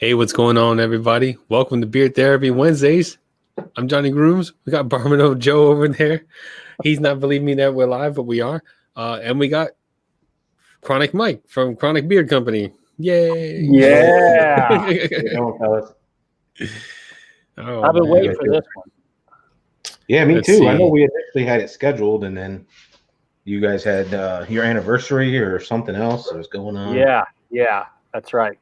Hey, what's going on, everybody? Welcome to Beer Therapy Wednesdays. I'm Johnny Grooms. We got Barmano Joe over there. He's not believing me that we're live, but we are. And we got Chronic Mike from Chronic Beard Company. Yay! Yeah. Oh, I've been man. waiting for this one. Yeah, me Let's too. see. I know we initially had it scheduled, and then you guys had your anniversary or something else that was going on. Yeah, that's right.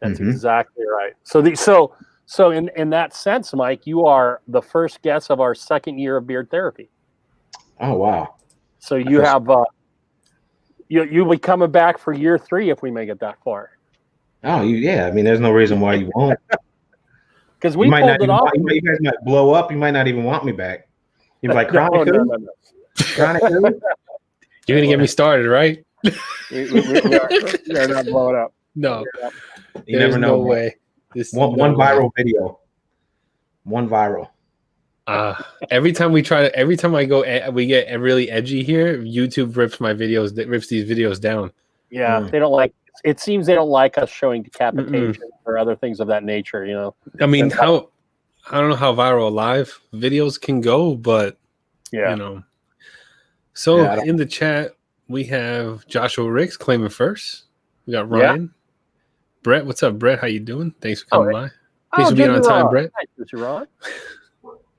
That's Mhm. exactly right. So in that sense, Mike, you are the first guest of our second year of beard therapy. Oh wow! So you have you'll be coming back for year 3 if we make it that far. Oh, yeah. I mean, there's no reason why you won't. Because You we might pulled not it even off. you guys might blow up. You might not even want me back. You'd be like, No. Chronic who? You're going to get me started, right? We are not blowing up. No. You There's never know. no way. One viral video. One viral. Every time I go, we get really edgy here. YouTube rips these videos down. Yeah, they don't like. It seems they don't like us showing decapitation or other things of that nature. You know. I mean, I don't know how viral live videos can go, but Yeah. you know. So Yeah, in the chat, we have Joshua Ricks claiming first. We got Ryan. Brett, what's up, Brett? How you doing? Thanks for coming by. Thanks for being on time, Brett. Thanks, Ron.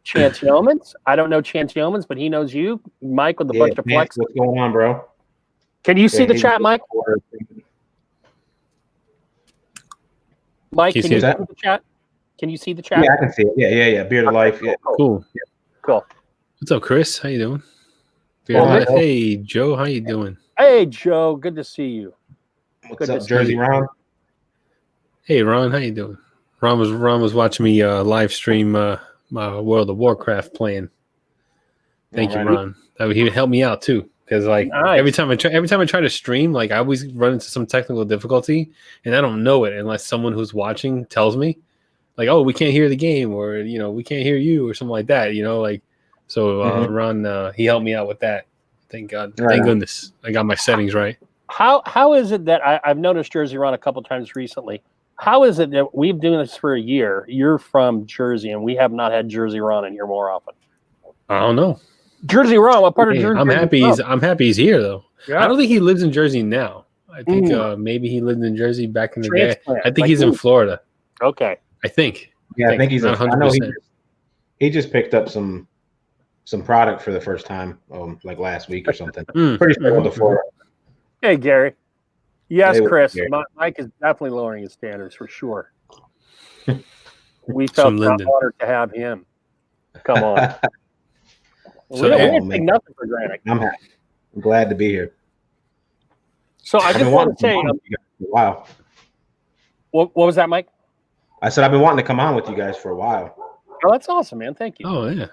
Chance Yeomans. I don't know Chance Yeomans, but he knows you. Mike with a bunch of flex. What's going on, bro? Can you see the chat, Mike? Mike, can you see the chat? Can you see the chat? Yeah, I can see it. Yeah. Beard of Life. Yeah. Cool. Cool. What's up, Chris? How you doing? Beard of Life. Hey, Joe. How you doing? Hey, Joe. Good to see you. What's up, Jersey Ron? Hey, Ron. How you doing? Ron was watching me live stream my World of Warcraft playing. Thank you, Ron. He would help me out too, because every time I try to stream, I always run into some technical difficulty, and I don't know it unless someone who's watching tells me, oh, we can't hear the game, or we can't hear you, or something like that. So Ron, he helped me out with that. Thank God. Thank goodness I got my settings right. How is it that I've noticed Jersey Ron a couple times recently? How is it that we've been doing this for a year? You're from Jersey, and we have not had Jersey Ron in here more often. I don't know. Jersey Ron, what part of Jersey? I'm happy he's here though. Yeah. I don't think he lives in Jersey now. I think maybe he lived in Jersey back in the day. I think he's in Florida. Okay. I think. Yeah, I think he's 100%. I know he just picked up some product for the first time, last week or something. Pretty sure before. Hey, Gary. Yes, Hey, Chris. Gary. Mike is definitely lowering his standards for sure. We felt honored to have him. Come on. So we don't take nothing for granted. I'm happy. I'm glad to be here. So I just want to say, wow. What was that, Mike? I said I've been wanting to come on with you guys for a while. Oh, that's awesome, man. Thank you. Oh yeah.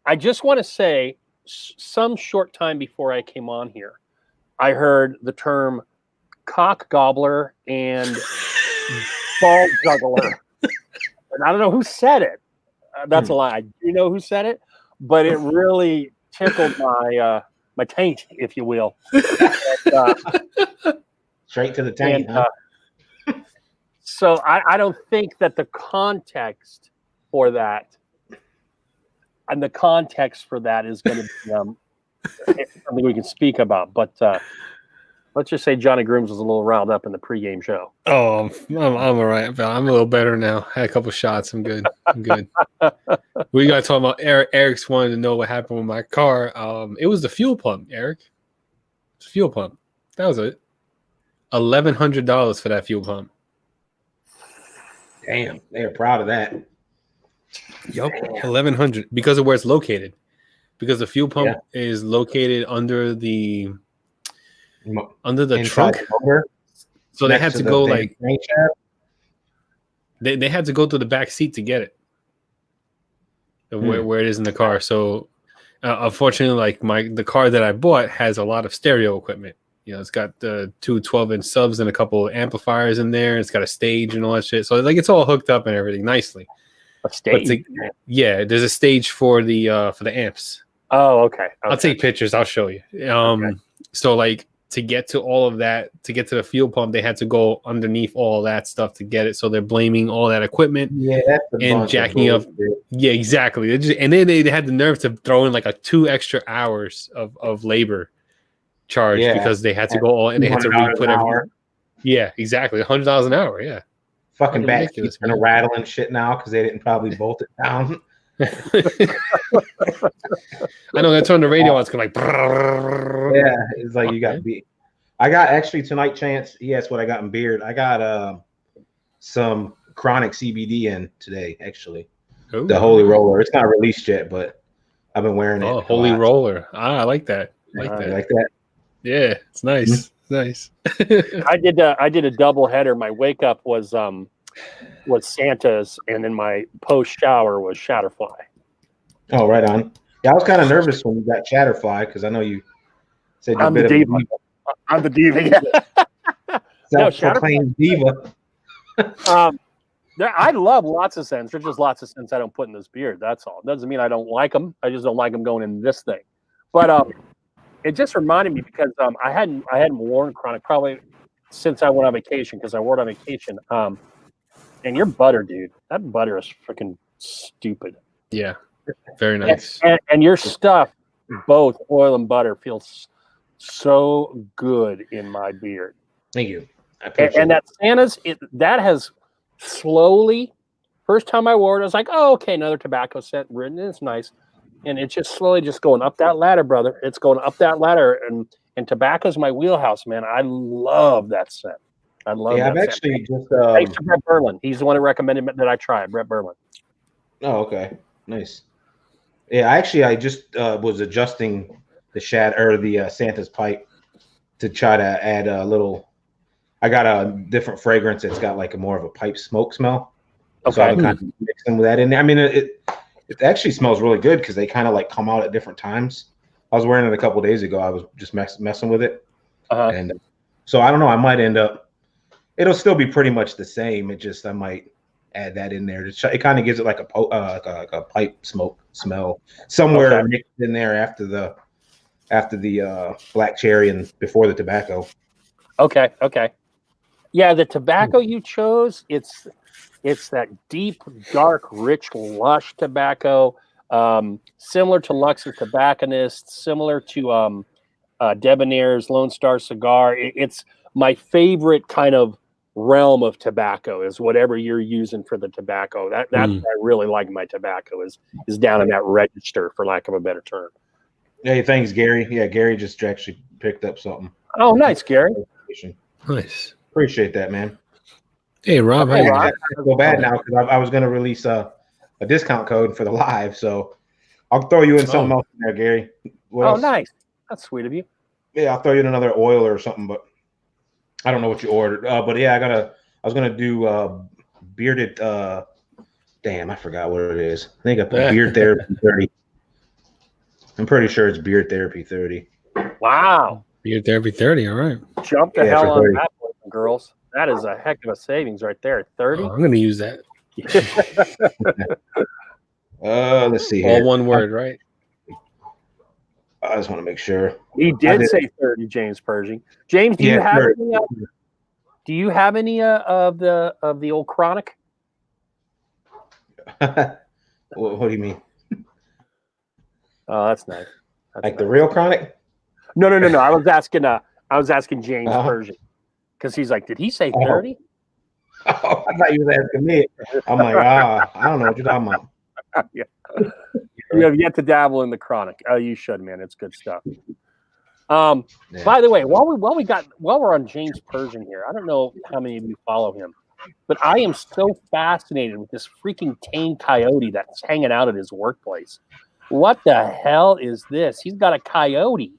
I just want to say, some short time before I came on here, I heard the term cock gobbler and ball juggler. And I don't know who said it. That's a lie. You know who said it? But it really tickled my taint, if you will. Straight to the taint. So I don't think that the context for that and the context for that is going to be something we can speak about. But let's just say Johnny Grooms was a little riled up in the pregame show. Oh, I'm all right. I'm a little better now. Had a couple shots. I'm good. We got to talk about Eric. Eric's wanted to know what happened with my car. It was the fuel pump, Eric. It's fuel pump. That was it. $1,100 for that fuel pump. Damn, they are proud of that. Yep, $1,100 because of where it's located. Because the fuel pump is located under the trunk. So they had to go they had to go through the back seat to get it. Where it is in the car. So unfortunately, the car that I bought has a lot of stereo equipment. It's got the two 12-inch subs and a couple of amplifiers in there. It's got a stage and all that shit. So it's all hooked up and everything nicely. A stage? There's a stage for the amps. Oh, okay. I'll take pictures. I'll show you. So to get to all of that, to get to the fuel pump, they had to go underneath all that stuff to get it. So they're blaming all that equipment and jacking up. Yeah, exactly. And then they had the nerve to throw in like 2 extra hours of labor charge because they had to go all and they had to re-put everything. Yeah, exactly. $100 an hour. Yeah. Fucking bats keep kind of rattling shit now because they didn't probably bolt it down. I know they turned the radio on. It's going like. Yeah, it's like you got beat. I got actually tonight, Chance. He asked what I got in beard. I got some chronic CBD in today. Actually, Ooh. The Holy Roller. It's not released yet, but I've been wearing it. Oh, Holy Roller. I like that. Like that. Yeah, it's nice. Nice. I did a double header. My wake up was Santa's, and then my post shower was Shatterfly. Oh, right on. Yeah, I was kind of nervous when you got Shatterfly because I know you said you're I'm the diva. I'm the diva. Yeah. Self-proclaimed diva. I love lots of scents. There's just lots of scents I don't put in this beard. That's all. Doesn't mean I don't like them. I just don't like them going in this thing. But it just reminded me because I hadn't worn chronic probably since I went on vacation because I wore it on vacation. And your butter, dude, that butter is freaking stupid. Yeah, very nice. And your stuff, both oil and butter, feels so good in my beard. Thank you. And that Santa's, that has slowly, first time I wore it, I was like, oh, okay, another tobacco scent. It's nice. And it's just slowly just going up that ladder, brother. It's going up that ladder. And tobacco's my wheelhouse, man. I love that scent. I love that. I've actually just thanks to Brett Berlin. He's the one who recommended that I try it, Brett Berlin. Oh, okay. Nice. Yeah, I just was adjusting the Santa's pipe to try to add a little. I got a different fragrance that's got like more of a pipe smoke smell. Okay. So I'm kind of mixing with that in there. I mean, it actually smells really good because they kind of like come out at different times. I was wearing it a couple of days ago. I was just messing with it, and so I don't know. I might end up. It'll still be pretty much the same. It just I might add that in there. It kind of gives it like a pipe smoke smell somewhere mixed in there after the black cherry and before the tobacco. Okay. Yeah, the tobacco you chose, it's that deep, dark, rich, lush tobacco, similar to Lux's Tobacconist, similar to Debonair's Lone Star Cigar. It's my favorite kind of realm of tobacco is whatever you're using for the tobacco. That's what I really like my tobacco is down in that register, for lack of a better term. Hey, thanks, Gary. Yeah, Gary just actually picked up something. Oh, nice, Gary. Nice. Appreciate that, man. Hey, Rob. I feel bad now because I was going to release a discount code for the live, so I'll throw you in something else in there, Gary. What else? Nice. That's sweet of you. Yeah, I'll throw you in another oil or something, but I don't know what you ordered. But yeah, I was gonna do bearded. Damn, I forgot what it is. I think I put Beard Therapy 30. I'm pretty sure it's Beard Therapy 30. Wow. Beard Therapy 30. All right. Jump the hell on that, boys and girls. That is a heck of a savings right there. 30. I'm gonna use that. Let's see here. All one word, right? I just want to make sure. He did say 30, James Pershing. James, do you have any of the old chronic? What do you mean? Oh, that's nice. The real chronic? No. I was asking James Pershing because he's like, did he say 30? Oh, I thought you were asking me. I'm like, I don't know what you're talking about. Yeah. You have yet to dabble in the chronic. Oh, you should, man. It's good stuff. By the way, while we're on James Pershing here, I don't know how many of you follow him, but I am so fascinated with this freaking tame coyote that's hanging out at his workplace. What the hell is this? He's got a coyote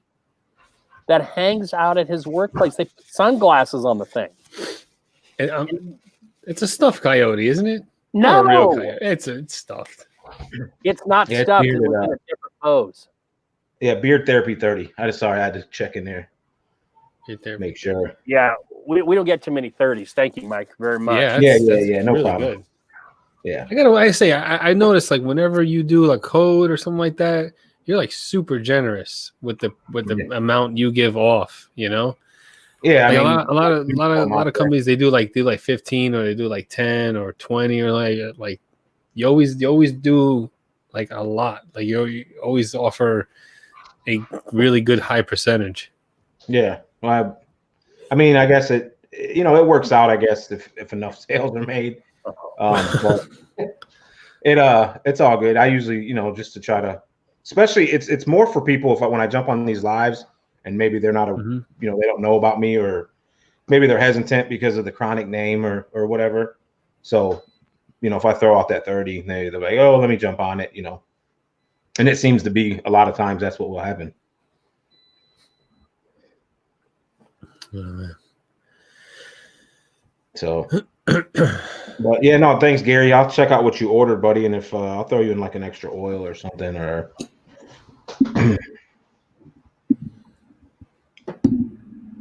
that hangs out at his workplace. They put sunglasses on the thing. It's a stuffed coyote, isn't it? No, not a real coyote. It's stuffed. It's not stuffed. It's in a different pose. Yeah, Beard Therapy 30. I had to check in there. Make sure. Yeah, we don't get too many 30s. Thank you, Mike, very much. Yeah. No really problem. Good. Yeah. I noticed like whenever you do a code or something like that, you're like super generous with the amount you give off, you know? Yeah, Like I mean, a lot of companies they do like 15 or they do like 10 or 20 or like you always do like a lot. Like you always offer a really good high percentage. yeah. Well, I mean, I guess it works out. I guess if enough sales are made, but it's all good. I usually just to try to, especially it's more for people when I jump on these lives and maybe they're not Mhm. they don't know about me, or maybe they're hesitant because of the Chronic name or whatever. So if I throw out that 30, they're like, oh, let me jump on it, and it seems to be a lot of times that's what will happen. Oh, man. So, but yeah, no, thanks, Gary. I'll check out what you ordered, buddy, and if I'll throw you in like an extra oil or something, or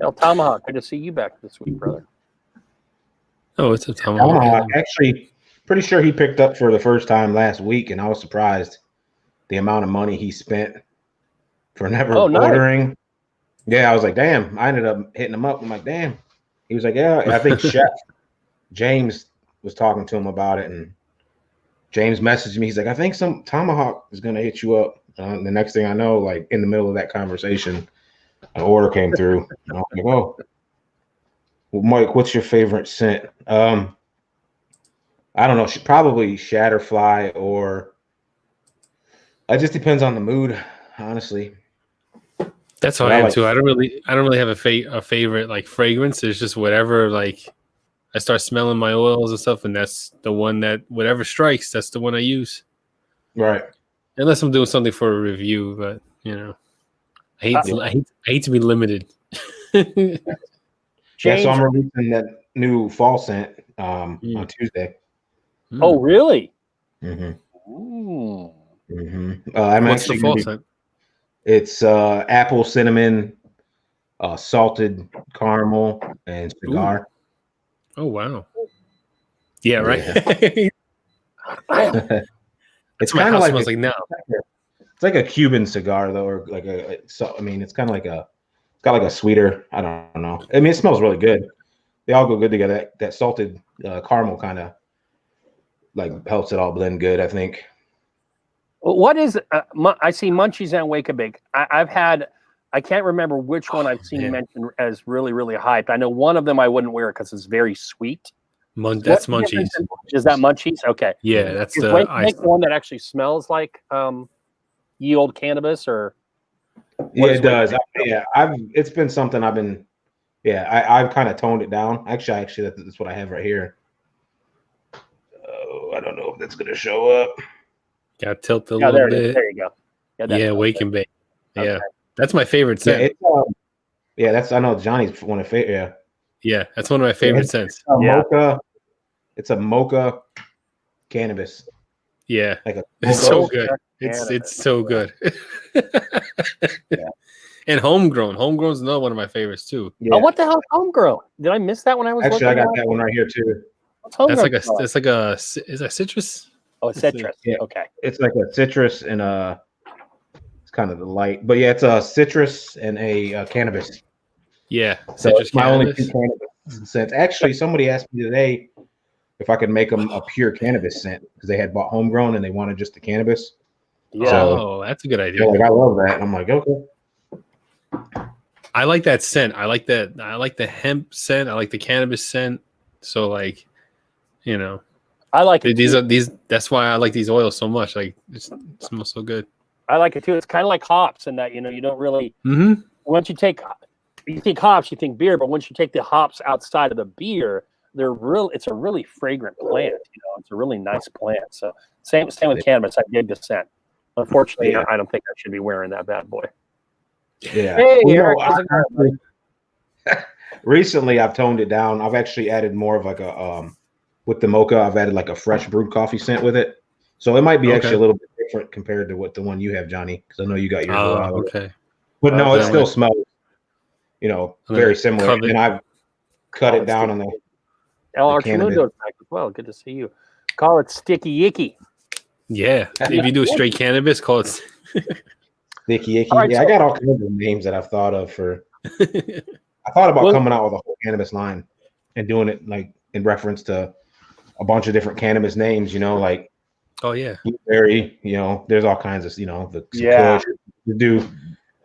El Tomahawk, good to see you back this week, brother. Oh, it's a Tomahawk. Tomahawk. Actually, pretty sure he picked up for the first time last week, and I was surprised the amount of money he spent for never ordering. Nice. Yeah, I was like, damn. I ended up hitting him up. I'm like, damn. He was like, yeah. I think Chef James was talking to him about it, and James messaged me. He's like, I think some Tomahawk is gonna hit you up. The next thing I know, like in the middle of that conversation, an order came through. And I was like, oh. Well, Mike, what's your favorite scent? I don't know. Probably Shatterfly, or it just depends on the mood, honestly. That's how I am too. I don't really have a favorite like fragrance. It's just whatever, like I start smelling my oils and stuff, and that's the one that whatever strikes, that's the one I use. Right. Unless I'm doing something for a review, but I hate to be limited. Yeah, so I'm releasing that new fall scent on Tuesday. Oh, really? Mm-hmm. What's the fall scent? It's apple, cinnamon, salted caramel, and cigar. Ooh. Oh wow! Yeah, right. It's kind of like now. It's like a Cuban cigar though, or like it's kind of like it's got like a sweeter. I don't know. I mean, it smells really good. They all go good together. That salted caramel kind of like helps it all blend good, I think. What is I see Munchies and Wake and Bake. I've had, I can't remember which one I've seen mentioned as really, really hyped. I know one of them I wouldn't wear because it's very sweet. That's Munchies. Is that Munchies? Okay. Yeah, that's the one that actually smells like ye old cannabis, or yeah, it does. It's been something I've been. Yeah, I've kind of toned it down. Actually, that's what I have right here. Oh, I don't know if that's gonna show up. Got to tilt a little bit. There you go. Yeah, Wake and Bake. Okay. Yeah, that's my favorite scent. Yeah, that's I know Johnny's one of favorite. Yeah, that's one of my favorite scents. Mocha. It's a mocha cannabis. Yeah, it's so good. It's so good. And homegrown. Homegrown's another one of my favorites too. Yeah. Oh, what the hell is homegrown? Did I miss that when I was actually? I got that one right here too. That's like is that citrus? Oh, it's citrus. Yeah. Okay. It's like a citrus and it's kind of the light, but yeah, it's a citrus and a cannabis. Yeah, so citrus. My only two cannabis scents. Actually, somebody asked me today if I could make them a pure cannabis scent because they had bought homegrown and they wanted just the cannabis. Yeah, so, that's a good idea. Like I love that. And I'm like, okay. I like that scent. I like that. I like the hemp scent. I like the cannabis scent. So like, I like it. These. That's why I like these oils so much. Like it smells so good. I like it too. It's kind of like hops in that you don't really. Mm-hmm. Once you think hops, you think beer, but once you take the hops outside of the beer, it's a really fragrant plant. It's a really nice plant. So same with cannabis. I dig the scent. Unfortunately, I don't think I should be wearing that bad boy. Yeah. Hey, Eric, recently I've toned it down. I've actually added more of like a with the mocha. I've added like a fresh brewed coffee scent with it, so it might be actually a little bit different compared to what the one you have, Johnny. Because I know you got yours a while ago. Okay. But no, it still smells, very similar. And I've cut it down on the. El Archimundo back as well. Good to see you. Call it sticky icky. Yeah, if you do straight cannabis, call it sticky icky. Right, I got all kinds of names that I've thought of for. I thought about coming out with a whole cannabis line and doing it like in reference to a bunch of different cannabis names, like Oh yeah. blueberry, there's all kinds of, the Yeah. Kush, you do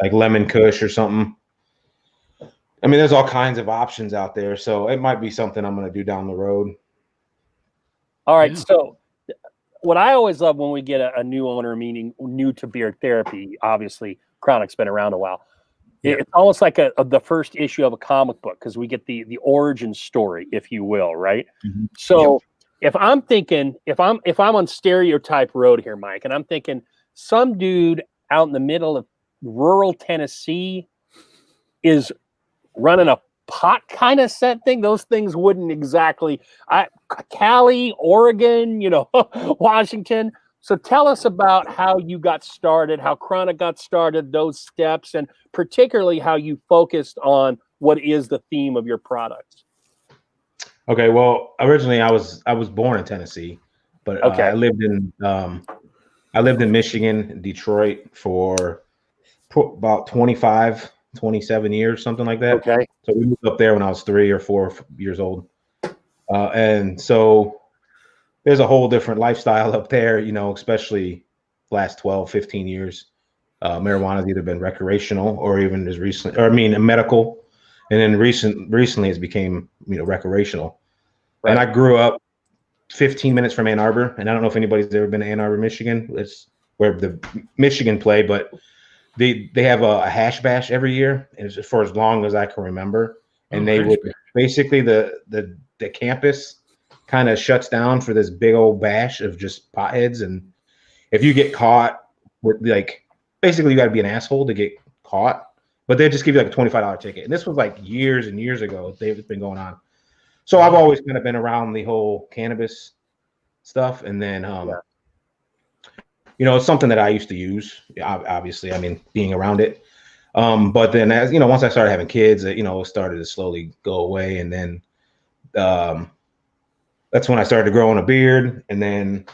like lemon Kush or something. I mean, there's all kinds of options out there, so it might be something I'm going to do down the road. All right. Yeah. So what I always love when we get a new owner, meaning new to Beard Therapy, obviously Chronic's been around a while. Yeah. It's almost like the first issue of a comic book because we get the origin story, if you will, right? Mm-hmm. So if I'm thinking, if I'm on Stereotype Road here, Mike, and I'm thinking some dude out in the middle of rural Tennessee is running a pot kind of set thing, those things wouldn't exactly. Cali, Oregon, Washington. So tell us about how you got started, how Chronic got started, those steps, and particularly how you focused on what is the theme of your products. Okay, well, originally I was born in Tennessee, but I lived in Michigan, Detroit for about 27 years, something like that. Okay. So we moved up there when I was 3 or 4 years old. And so there's a whole different lifestyle up there, especially last 12, 15 years. Marijuana's either been recreational or even as recently, medical. And then recently it's became, recreational. Right. And I grew up 15 minutes from Ann Arbor. And I don't know if anybody's ever been to Ann Arbor, Michigan. It's where the Michigan play, but they have a hash bash every year, and it's for as long as I can remember. And they would basically the campus kind of shuts down for this big old bash of just potheads. And if you get caught with basically you got to be an asshole to get caught, but they just give you like a $25 ticket. And this was like years and years ago. They've been going on. So I've always kind of been around the whole cannabis stuff. And then, it's something that I used to use, obviously, being around it. But then as, once I started having kids, it started to slowly go away. And then, that's when I started growing a beard and then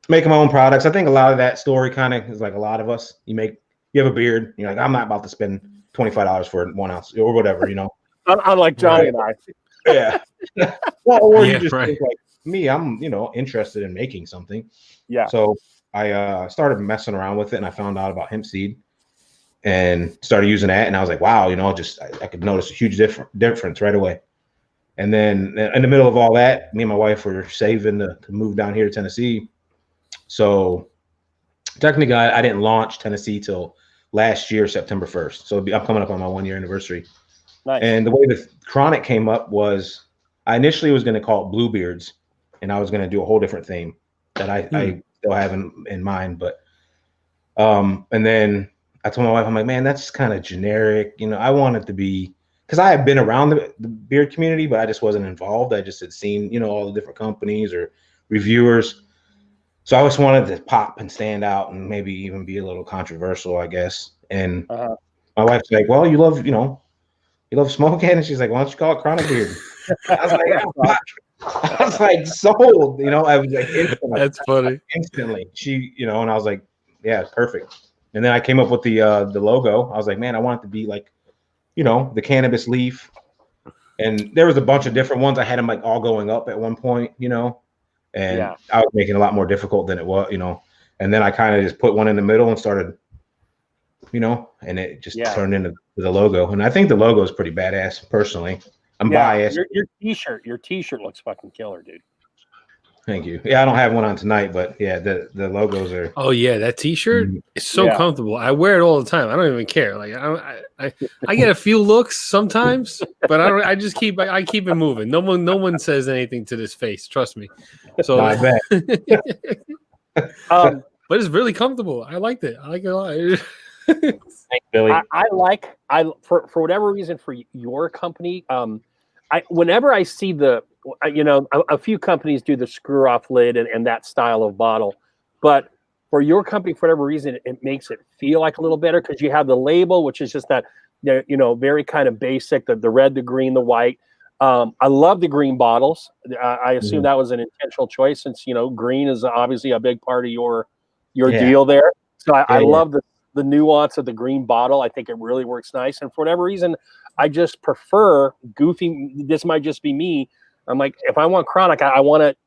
making my own products. I think a lot of that story kind of is like a lot of us. You have a beard. You're like, I'm not about to spend $25 for 1 ounce or whatever, Unlike Johnny and I. Yeah. Well, or you just think like me, I'm, interested in making something. Yeah. So I started messing around with it and I found out about hemp seed and started using that. And I was like, wow, I could notice a huge difference right away. And then in the middle of all that, me and my wife were saving to move down here to Tennessee. So technically, I didn't launch Tennessee till last year, September 1st. So I'm coming up on my 1-year anniversary. Nice. And the way the Chronic came up was I initially was going to call it Bluebeards, and I was going to do a whole different theme that I still have in mind. But and then I told my wife, I'm like, man, that's kind of generic. I want it to be. Because I had been around the beard community, but I just wasn't involved. I just had seen, all the different companies or reviewers. So I always wanted to pop and stand out and maybe even be a little controversial, I guess. And my wife's like, well, you love smoking? And she's like, why don't you call it Chronic Beard? I was like, sold, I was like, instantly. That's funny. Instantly. She, and I was like, yeah, perfect. And then I came up with the logo. I was like, man, I want it to be like, the cannabis leaf. And there was a bunch of different ones. I had them like all going up at one point, and I was making it a lot more difficult than it was, and then I kind of just put one in the middle and started, and it just turned into the logo. And I think the logo is pretty badass personally. I'm biased. Your t-shirt looks fucking killer, dude. Thank you. Yeah, I don't have one on tonight, but yeah, the logos are. Oh yeah, that T-shirt is so comfortable. I wear it all the time. I don't even care. Like I get a few looks sometimes, but I just keep it moving. No one says anything to this face. Trust me. So, I bet. But it's really comfortable. I liked it. I like it a lot. Thanks, Billy. For whatever reason for your company, whenever I see a few companies do the screw off lid and that style of bottle, but for your company, for whatever reason, it makes it feel like a little better because you have the label, which is just that, very kind of basic, the red, the green, the white. I love the green bottles. I assume that was an intentional choice since, green is obviously a big part of your deal there. So I love the nuance of the green bottle. I think it really works nice. And for whatever reason, I just prefer goofy. This might just be me. I'm like, if I want chronic, I want it,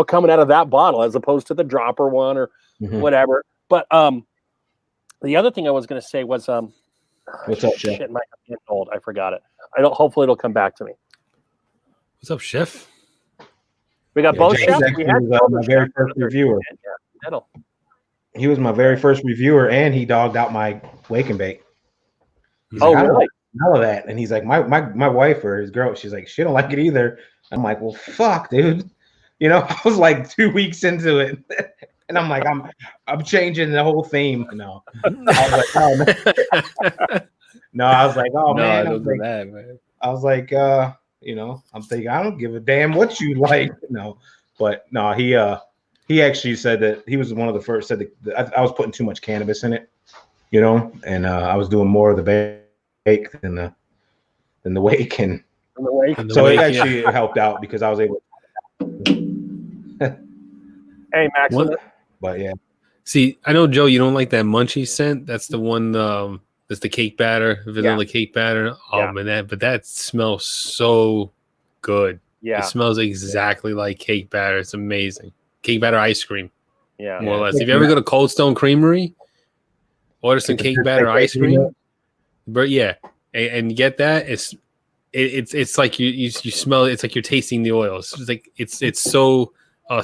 coming out of that bottle as opposed to the dropper one or whatever. But the other thing I was going to say was what's up, Chef? shit, my hand's old. I forgot it. Hopefully it'll come back to me. What's up, Chef? We got both Jake chefs. actually We had was, my very first reviewer. Yeah, He was my very first reviewer, and he dogged out my wake and bake. He's Oh, like, I don't really? like none of that. And he's like, my wife or his girl, she's like, she don't like it either. I'm like, well, fuck, dude. I was like 2 weeks into it, and I'm like, I'm changing the whole theme. No, I was like, oh, man. No, I was like, oh No, man, I don't do that, man. I was like, I'm thinking, I don't give a damn what you like. No, but no, he actually said that he was one of the first. Said that I was putting too much cannabis in it, and I was doing more of the bake than the wake, and so it actually helped out because I was able. Hey, Max. But yeah. See, I know, Joe, you don't like that munchie scent. That's the one. That's the cake batter, vanilla cake batter. Oh man, but that smells so good. Yeah, it smells exactly like cake batter. It's amazing. Cake batter ice cream. Yeah, more or less. If you ever go to Cold Stone Creamery, order some cake batter ice cream. But yeah, and get that. It's like you smell it. It's like you're tasting the oils. It's like it's so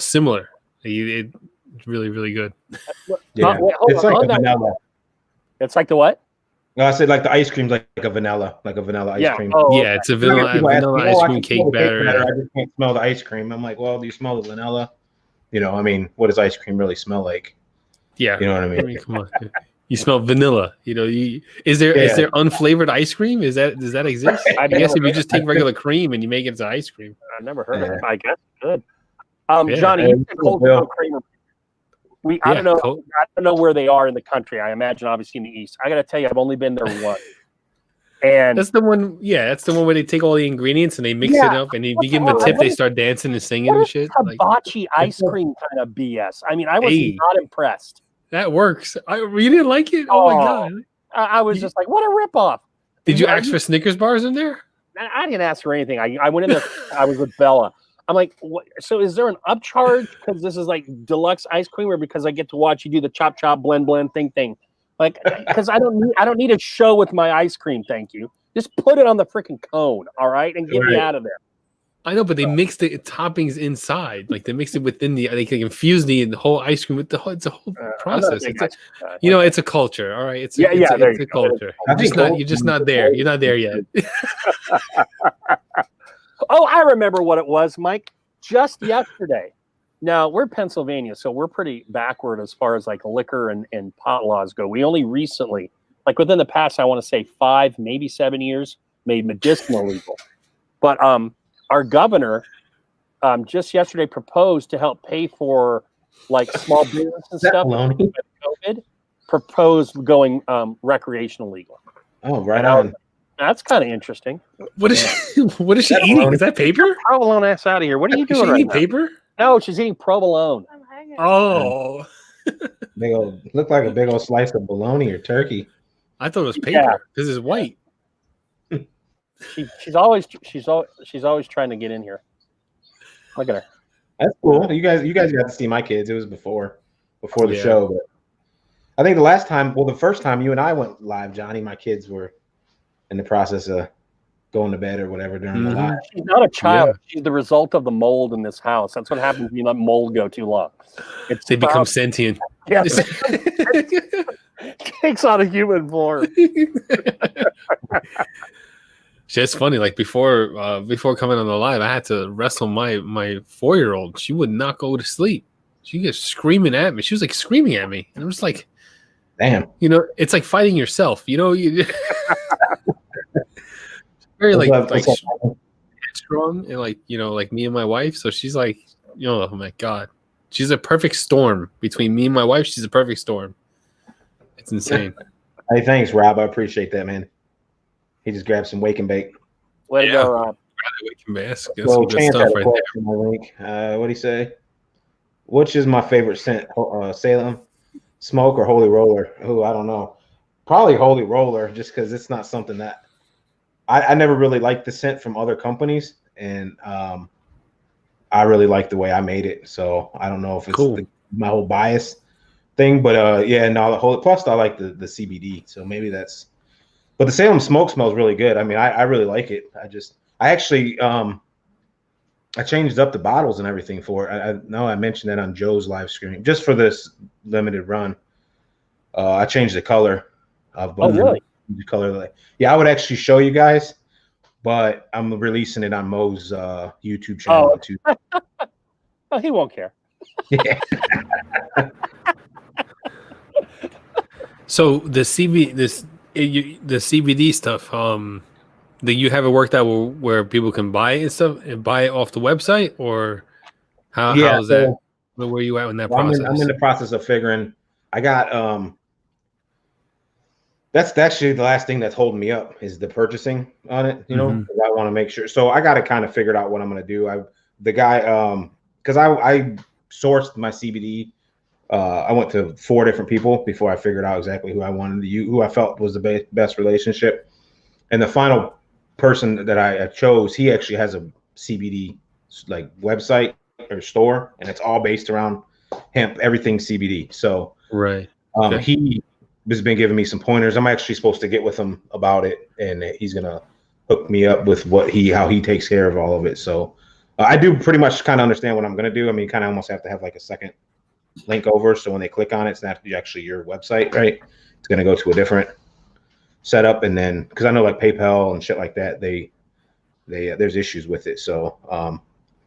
similar. It's really, really good. Yeah, it's like a vanilla. It's like the what? No, I said like the ice cream's like a vanilla ice cream. Oh, yeah, it's a vanilla ice cream cake batter. I just can't smell the ice cream. I'm like, well, do you smell the vanilla? I mean, what does ice cream really smell like? Yeah, you know what I mean. Come on, you smell vanilla. Is there unflavored ice cream? Does that exist? I guess if you just take regular cream and you make it into ice cream. I've never heard of it. I guess good. Johnny, you said Cold Stone Creamery. I don't know where they are in the country. I imagine obviously in the East. I got to tell you, I've only been there once. And that's the one. Yeah, that's the one where they take all the ingredients and they mix it up, and if you give them a tip, they start dancing and singing and shit. Hibachi ice cream kind of BS. I mean, I was not impressed. That works. You didn't like it? Oh my god! I was just like, what a ripoff. Did you ask for Snickers bars in there? I didn't ask for anything. I went in there. I was with Bella. I'm like, what? So is there an upcharge because this is like deluxe ice cream, or because I get to watch you do the chop blend thing? Like, because I don't need a show with my ice cream. Thank you. Just put it on the freaking cone, all right, and get me out of there. I know, but they mix the toppings inside. Like they mix it within they can infuse the whole ice cream with it's a whole process. It's a culture. All right. It's a culture. You're just not there. You're not there yet. Oh, I remember what it was, Mike. Just yesterday. Now, we're Pennsylvania, so we're pretty backward as far as like liquor and pot laws go. We only recently, like within the past, I want to say 5, maybe 7 years, made medicinal legal. But our governor just yesterday proposed to help pay for like small business and stuff with COVID, proposed going recreational legal. Oh, right on. That's kind of interesting. What is she eating? Is that paper? Provolone ass out of here. What are you doing? Is she eating paper? No, she's eating provolone. I'm hanging. Oh, look like a big old slice of bologna or turkey. I thought it was paper because it's white. She's always trying to get in here. Look at her. That's cool. You guys got to see my kids. It was before the show, but I think the first time you and I went live, Johnny, my kids were in the process of going to bed or whatever during the live. She's not a child. Yeah. She's the result of the mold in this house. That's what happens when you let mold go too long. They become sentient. Yeah. Takes on a human form. It's funny. Like before coming on the live, I had to wrestle my 4-year-old. She would not go to sleep. She gets screaming at me. She was like screaming at me, and I'm just like, damn. It's like fighting yourself. Very like strong and like me and my wife. So she's like, oh my god, she's a perfect storm between me and my wife. She's a perfect storm. It's insane. Hey, thanks, Rob. I appreciate that, man. He just grabbed some wake and bake. Way to go, Rob. Wake and bake. That's well, some good stuff right there. What'd he say? Which is my favorite scent? Salem, smoke, or Holy Roller? Oh, I don't know. Probably Holy Roller, just because it's not something that I never really liked the scent from other companies, and I really like the way I made it. So I don't know if it's Cool. my whole bias thing, but yeah, no, the whole plus I like the CBD. So maybe that's. But the Salem smoke smells really good. I mean, I really like it. I actually I changed up the bottles and everything for it. I know I mentioned that on Joe's live stream just for this limited run. I changed the color of Oh, really? the color. Yeah, I would actually show you guys, but I'm releasing it on Mo's YouTube channel too. Oh, he won't care. Yeah. So the CBD stuff, do you have it worked out where people can buy it and stuff and buy it off the website, or how's that? Where are you at in that process? I'm in the process of figuring. I got that's actually the last thing that's holding me up is the purchasing on it. You know, I want to make sure. So I got to kind of figure out what I'm going to do. Because I sourced my CBD. I went to 4 different people before I figured out exactly who I wanted to use, who I felt was the best relationship. And the final person that I chose, he actually has a CBD like website or store, and it's all based around hemp, everything CBD. So right, he has been giving me some pointers. I'm actually supposed to get with him about it, and he's gonna hook me up with how he takes care of all of it. So I do pretty much kind of understand what I'm gonna do. I mean, kind of almost have to have like a second link over, so when they click on it, it's not actually your website, right? It's gonna go to a different setup, and then because I know like PayPal and shit like that, they there's issues with it. So,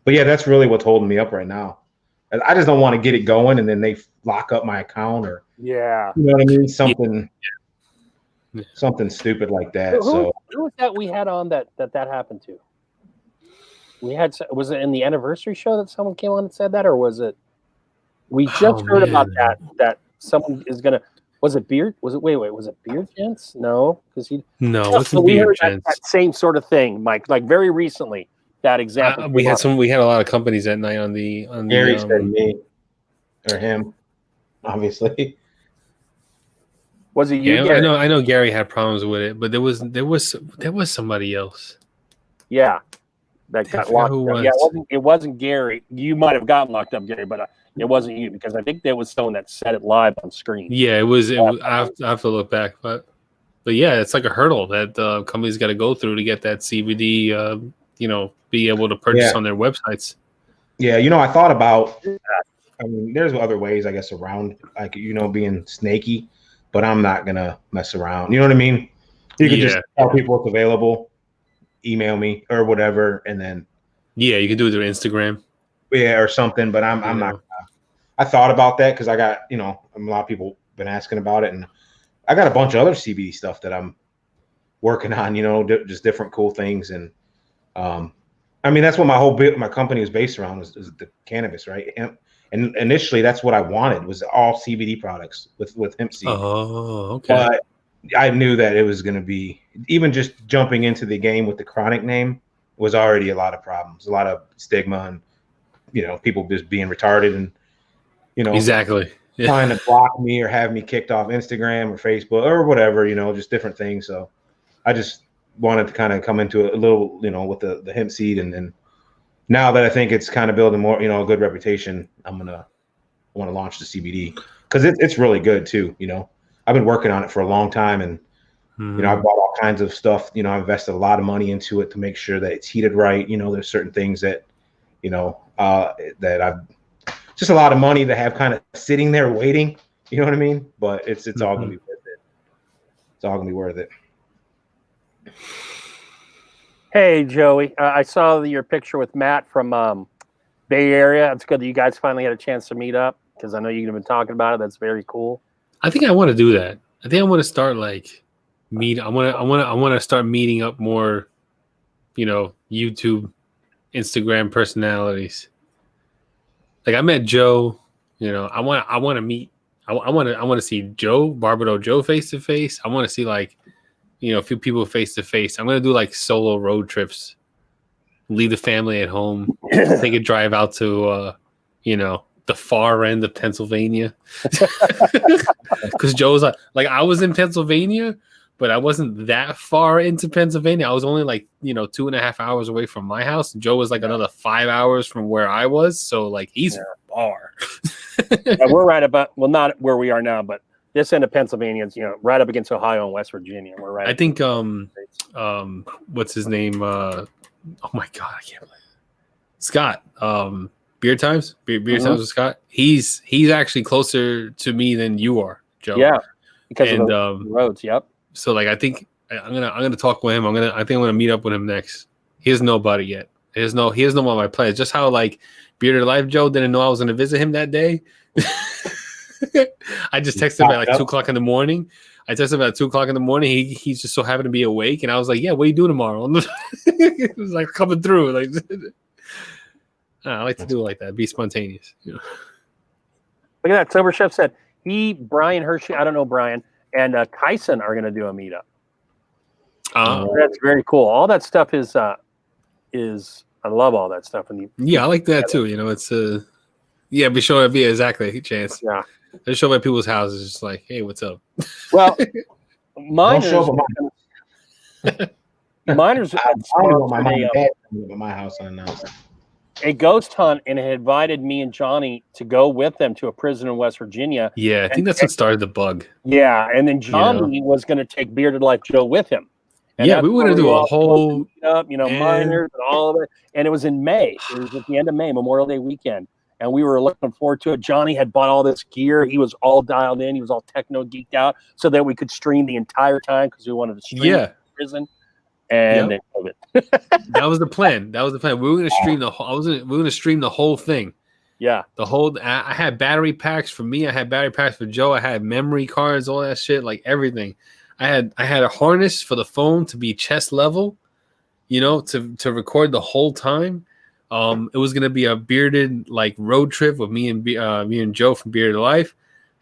but yeah, that's really what's holding me up right now. I just don't want to get it going and then they lock up my account or you know what I mean, something stupid like that. Who was that we had on that happened to? Was it in the anniversary show that someone came on and said that, or was it? We just heard about that someone is gonna. Was it Beard? Was it was it Beard Gents? No, because we heard that same sort of thing, Mike. Like very recently, that example. We had a lot of companies that night on the Gary said me or him, obviously. Was it you? Yeah, Gary? I know Gary had problems with it, but there was somebody else. Yeah, that got locked up. Yeah, it wasn't Gary. You might have gotten locked up, Gary, but it wasn't you, because I think there was someone that said it live on screen. Yeah, it was. I have to look back, but yeah, it's like a hurdle that companies got to go through to get that CBD. Be able to purchase on their websites. Yeah, I thought about. I mean, there's other ways, I guess, around like being snaky, but I'm not gonna mess around. You know what I mean? You can just tell people it's available, email me or whatever, and then you can do it through Instagram. Yeah, or something, but I'm not. I thought about that because I got a lot of people been asking about it, and I got a bunch of other CBD stuff that I'm working on. Just different cool things, and I mean that's what my company is based around is the cannabis, right? And initially that's what I wanted was all CBD products with hemp seed. Oh, okay. But I knew that it was going to be even just jumping into the game with the chronic name was already a lot of problems, a lot of stigma, and people just being retarded and exactly trying to block me or have me kicked off Instagram or Facebook or whatever, just different things. So I just wanted to kind of come into a little, with the hemp seed, and now that I think it's kind of building more, a good reputation, I want to launch the CBD because it's really good too. I've been working on it for a long time, and I bought all kinds of stuff. I invested a lot of money into it to make sure that it's heated right. There's certain things that that I've just a lot of money to have kind of sitting there waiting. You know what I mean? But it's all gonna be worth it. It's all gonna be worth it. Hey, Joey, I saw your picture with Matt from Bay Area. It's good that you guys finally had a chance to meet up because I know you've been talking about it. That's very cool. I think I want to do that. I think I want to start like I want to start meeting up more, YouTube, Instagram personalities. Like I met Joe, I want to meet. I want to see Barbado Joe face to face. I want to see like, a few people face to face. I'm gonna do like solo road trips, leave the family at home, take a drive out to, the far end of Pennsylvania. Because Joe's like I was in Pennsylvania, but I wasn't that far into Pennsylvania. I was only like 2.5 hours away from my house. Joe was like another 5 hours from where I was, so like he's far. We're right about not where we are now, but this end of Pennsylvania is right up against Ohio and West Virginia. We're right. I think what's his name? Oh my god, I can't believe it. Scott. Beer Times with Scott. He's actually closer to me than you are, Joe. Yeah, because of the roads. Yep. So like I think I'm gonna talk with him. I think I'm gonna meet up with him next. He doesn't know about it yet. He doesn't know about my plans. Just how like Bearded Life Joe didn't know I was gonna visit him that day. I just texted him at like 2 o'clock in the morning. I texted him at 2 o'clock in the morning. He's just so happened to be awake, and I was like, "Yeah, what are you doing tomorrow?" It was like coming through. Like I like to do it like that. Be spontaneous. Look at that. Sober Chef said Brian Hershey. I don't know Brian and Tyson are going to do a meetup. That's very cool. All that stuff is I love all that stuff. I like that too. It's be sure to be exactly Chance. Yeah. They show up at people's houses, just like, hey, what's up? Well, miners. Miners. I don't want my mom and dad at my house unannounced. A ghost hunt, and it invited me and Johnny to go with them to a prison in West Virginia. Yeah, I think that's what started the bug. Yeah, and then Johnny was going to take Bearded Life Joe with him. And we were going to do a whole miners and all of it. And it was in May. It was at the end of May, Memorial Day weekend. And we were looking forward to it. Johnny had bought all this gear. He was all dialed in. He was all techno geeked out so that we could stream the entire time because we wanted to stream in prison. And then COVID. That was the plan. We were going to stream the whole. We were going to stream the whole thing. Yeah. The whole. I had battery packs for me. I had battery packs for Joe. I had memory cards, all that shit, like everything. I had a harness for the phone to be chest level, to record the whole time. It was going to be a bearded like road trip with me and Joe from Bearded Life,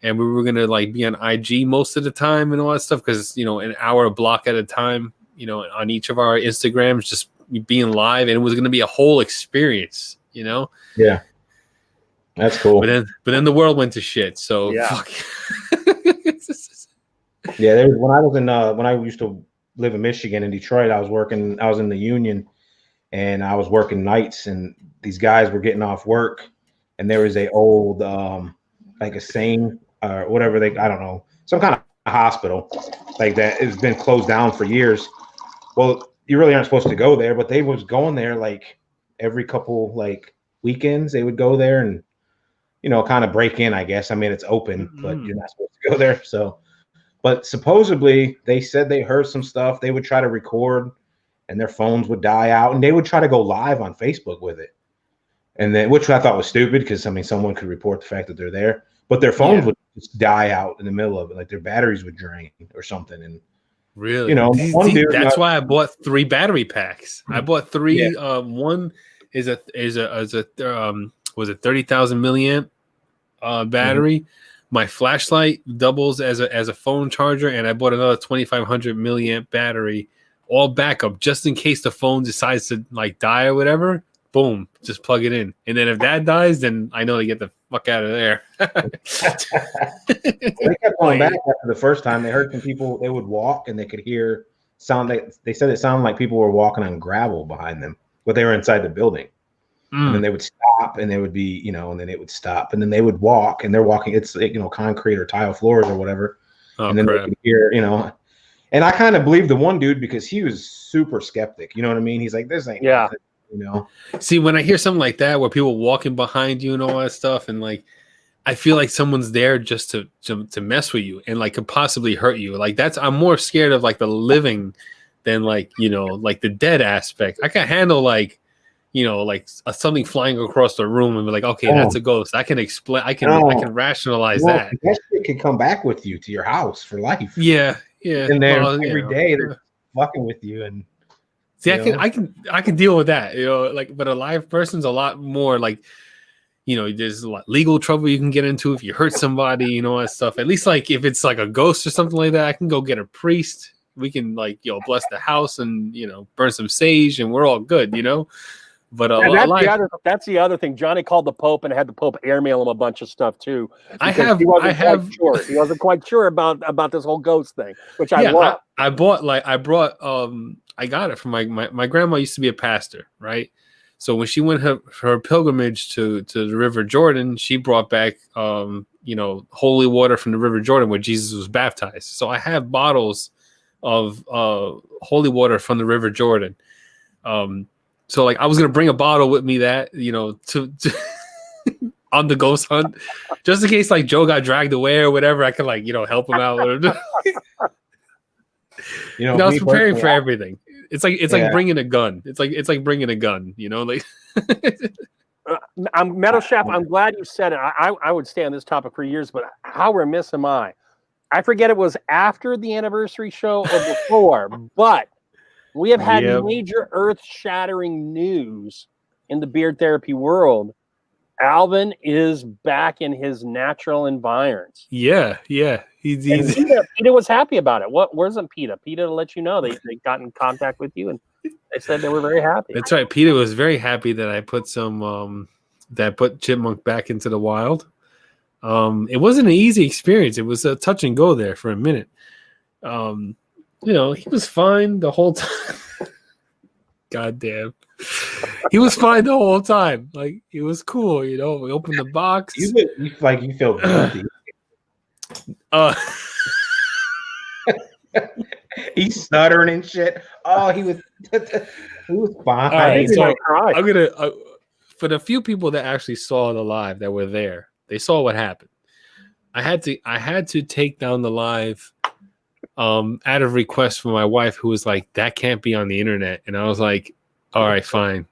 and we were going to like be on IG most of the time and all that stuff because an hour block at a time. On each of our Instagrams, just being live, and it was going to be a whole experience, Yeah, that's cool. But then the world went to shit. So fuck. Yeah, when I used to live in Michigan in Detroit, I was in the union, and I was working nights, and these guys were getting off work, and there was a old like a sane or whatever I don't know, some kind of hospital like that. It's been closed down for years. Well, you really aren't supposed to go there, but they was going there like every couple like weekends. They would go there and kind of break in, I guess. I mean, it's open, but you're not supposed to go there. So, but supposedly they said they heard some stuff. They would try to record, and their phones would die out, and they would try to go live on Facebook with it. And then, which I thought was stupid because someone could report the fact that they're there, but their phones would just die out in the middle of it, like their batteries would drain or something, and. Really? That's why I bought 3 battery packs. I bought 3. Yeah. One is a 30,000 milliamp battery. My flashlight doubles as a phone charger, and I bought another 2,500 milliamp battery, all backup, just in case the phone decides to like die or whatever. Boom, just plug it in, and then if that dies, then I know to get the fuck out of there. They kept going back after the first time. They heard some people. They would walk, and they could hear sound. They said it sounded like people were walking on gravel behind them, but they were inside the building. And then they would stop, and they would be, and then it would stop, and then they would walk, and they're walking. It's concrete or tile floors or whatever. And then they could hear, And I kind of believed the one dude because he was super skeptic. You know what I mean? He's like, this ain't nothing. See, when I hear something like that where people walking behind you and all that stuff, and like I feel like someone's there just to mess with you and like could possibly hurt you. Like I'm more scared of like the living than like like the dead aspect. I can handle like something flying across the room and be like, okay, that's a ghost. I can explain. I can rationalize that. That shit can come back with you to your house for life. Yeah. And then every day they're fucking with you and. See, I can deal with that, but a live person's a lot more like, there's a lot legal trouble you can get into if you hurt somebody, all that stuff. At least like if it's like a ghost or something like that, I can go get a priest. We can like, bless the house and, burn some sage and we're all good, But And that's the other thing. Johnny called the Pope and had the Pope airmail him a bunch of stuff too. He wasn't quite sure about this whole ghost thing, which I love. I got it from my grandma used to be a pastor, right? So when she went her pilgrimage to the River Jordan, she brought back holy water from the River Jordan where Jesus was baptized. So I have bottles of holy water from the River Jordan. So like I was gonna bring a bottle with me that to on the ghost hunt, just in case like Joe got dragged away or whatever. I could help him out. I was preparing for everything. It's like bringing a gun. It's like bringing a gun. I'm Metal Chef. I'm glad you said it. I would stay on this topic for years, but how remiss am I? I forget it was after the anniversary show or before, but we have had major earth-shattering news in the beard therapy world. Alvin is back in his natural environs. Yeah. Peter was happy about it. Where's Peter? Peter to let you know they got in contact with you and they said they were very happy. That's right. Peter was very happy that I put put Chipmunk back into the wild. It wasn't an easy experience. It was a touch and go there for a minute. He was fine the whole time. God damn. He was fine the whole time. Like, it was cool, we opened the box. You feel guilty. He's stuttering and shit. Oh, he was fine. All right, so I'm gonna for the few people that actually saw the live that were there, they saw what happened. I had to take down the live out of request from my wife, who was like, that can't be on the internet. And I was like, all right, fine.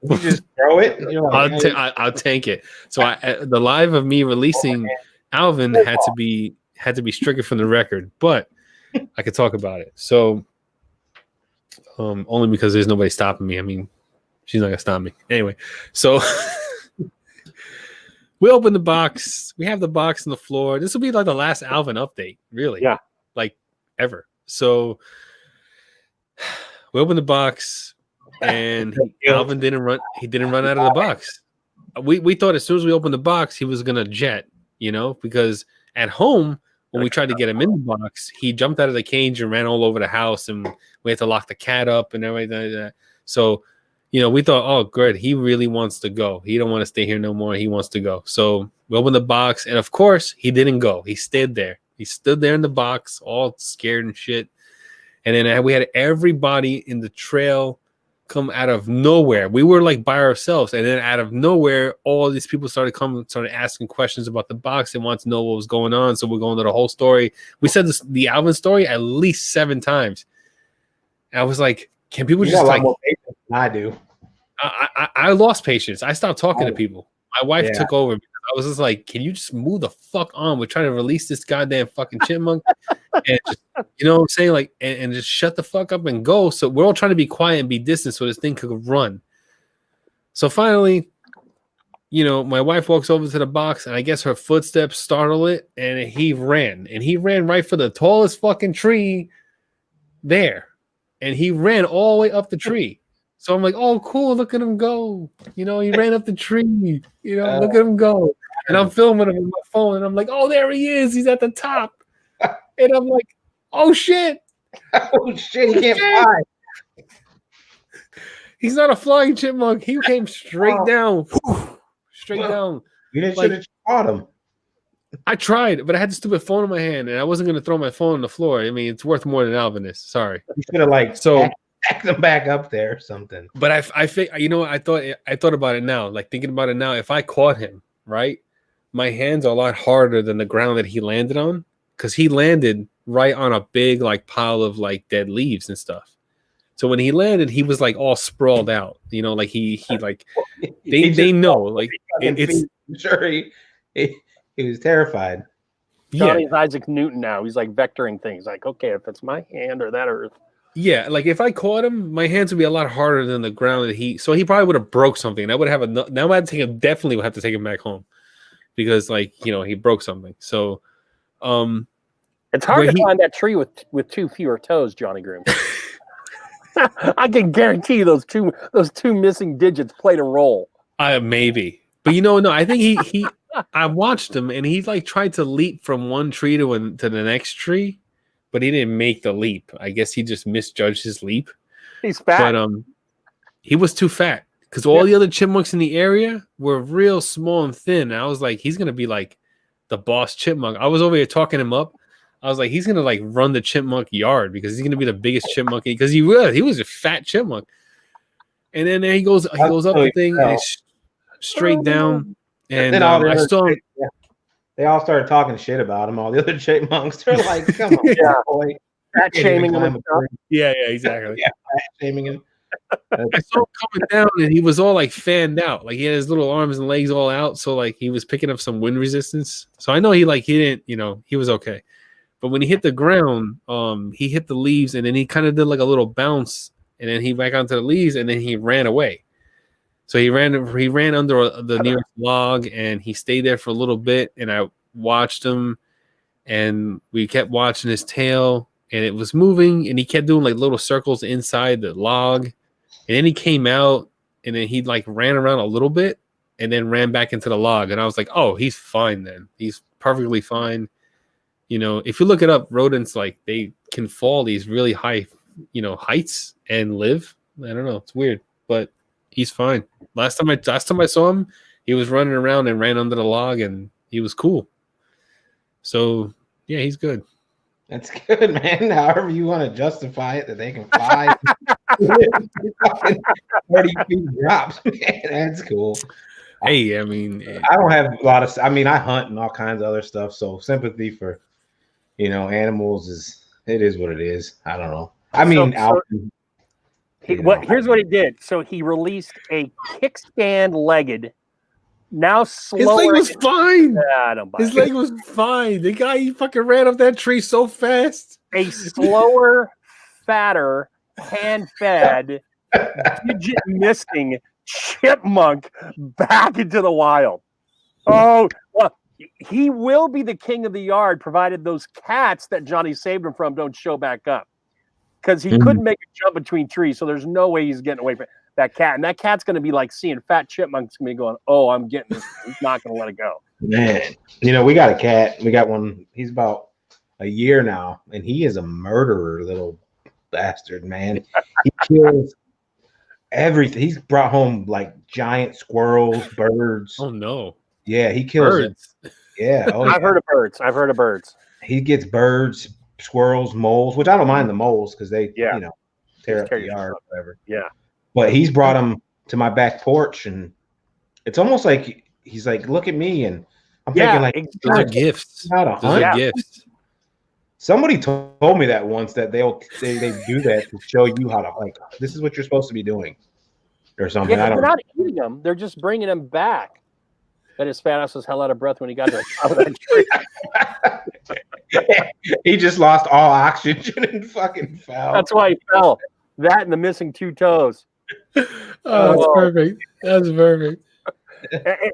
You just throw it? I'll tank it. So the live of me releasing Alvin had to be stricken from the record, but I could talk about it. So only because there's nobody stopping me. I mean, she's not gonna stop me. Anyway, so we open the box. We have the box on the floor. This will be like the last Alvin update, really. Yeah. Like ever. So we open the box and Alvin didn't run. He didn't run out of the box. We thought as soon as we opened the box, he was gonna jet, because at home, when we tried to get him in the box, he jumped out of the cage and ran all over the house, and we had to lock the cat up and everything like that. So, we thought, oh, good, he really wants to go. He don't want to stay here no more. He wants to go. So we opened the box, and of course, he didn't go. He stayed there. He stood there in the box, all scared and shit. And then we had everybody in the trail come out of nowhere. We were like by ourselves, and then out of nowhere, all these people started asking questions about the box. They wanted to know what was going on. So we're going to the whole story. We said the Alvin story at least 7 times. And I was like, can people just like more patience than I do? I lost patience. I stopped talking to people. My wife took over. I was just like, can you just move the fuck on? We're trying to release this goddamn fucking chipmunk. And just, what I'm saying? Like, and just shut the fuck up and go. So we're all trying to be quiet and be distant so this thing could run. So finally, my wife walks over to the box, and I guess her footsteps startle it, and he ran. And he ran right for the tallest fucking tree there. And he ran all the way up the tree. So I'm like, oh, cool, look at him go. He ran up the tree. Look at him go. And I'm filming him with my phone, and I'm like, oh, there he is. He's at the top. And I'm like, oh, shit. Oh, shit, he can't fly. He's not a flying chipmunk. He came straight down. Straight down. You didn't should have caught him. I tried, but I had the stupid phone in my hand, and I wasn't going to throw my phone on the floor. I mean, it's worth more than Alvin is. Sorry. You should have back them back up there or something. But I think, I thought about it now, like thinking about it now. If I caught him, right, my hands are a lot harder than the ground that he landed on, because he landed right on a big like pile of like dead leaves and stuff. So when he landed, he was like all sprawled out, like he like they know like it's I'm sure he was terrified. Johnny's Isaac Newton now. He's like vectoring things. Like, okay, if it's my hand or that earth. Yeah, like if I caught him, my hands would be a lot harder than the ground that he probably would have broke something. I would have now I'd definitely would have to take him back home because he broke something. So it's hard to climb that tree with 2 fewer toes, Johnny Groom. I can guarantee you those two missing digits played a role. Maybe, but no, I think he. I watched him, and he like tried to leap from one tree to the next tree, but he didn't make the leap. I guess he just misjudged his leap. He's fat, but he was too fat because all the other chipmunks in the area were real small and thin. And I was like, he's gonna be like the boss chipmunk. I was over here talking him up. I was like, he's gonna like run the chipmunk yard because he's gonna be the biggest chipmunk because he was a fat chipmunk. And then he goes up the thing and it's straight down. And I still. They all started talking shit about him. All the other chipmunks, they're like, "Come on, boy!" Fat shaming him. Yeah, exactly. Yeah, fat shaming him. I saw him coming down, and he was all like fanned out, like he had his little arms and legs all out. So like he was picking up some wind resistance. So I know he didn't, he was okay. But when he hit the ground, he hit the leaves, and then he kind of did like a little bounce, and then he back onto the leaves, and then he ran away. So he ran under the nearest log, and he stayed there for a little bit. And I watched him, and we kept watching his tail, and it was moving, and he kept doing like little circles inside the log. And then he came out, and then he like ran around a little bit, and then ran back into the log. And I was like, "Oh, he's fine then. He's perfectly fine." If you look it up, rodents like they can fall these really high, heights and live. I don't know. It's weird, but he's fine. Last time I saw him, he was running around and ran under the log, and he was cool. So yeah, he's good. That's good, man. However you want to justify it, that they can fly 30 feet drops, man. That's cool. Hey, I mean, I don't have a lot of. I mean, I hunt and all kinds of other stuff. So sympathy for, animals is what it is. I don't know. I mean, here's what he did. So he released a kickstand legged. Now slower. His leg was fine. I don't buy His leg was fine. The guy, he fucking ran up that tree so fast. A slower, fatter, hand-fed, digit missing chipmunk back into the wild. Oh, well, he will be the king of the yard, provided those cats that Johnny saved him from don't show back up. Because he couldn't make a jump between trees, so there's no way he's getting away from that cat. And that cat's going to be like seeing fat chipmunks going to be going, "Oh, I'm getting this." He's not going to let it go. Man, we got a cat. We got one. He's about a year now, and he is a murderer, little bastard, man. He kills everything. He's brought home like giant squirrels, birds. Oh, no. Yeah, he kills birds. Yeah. Oh, I've heard of birds. He gets birds, squirrels, moles, which I don't mind the moles because they, tear up the yard or whatever. Yeah. But he's brought them to my back porch, and it's almost like he's like, "Look at me," and I'm thinking like, those are gifts. Those are gifts. Somebody told me that once that they do that to show you how to this is what you're supposed to be doing, or something. Yeah, they're not eating them; they're just bringing them back. That his fat ass was hell out of breath when he got to the top of that tree. He just lost all oxygen and fucking fell. That's why he fell. That and the missing 2 toes. Oh, that's perfect. That's perfect.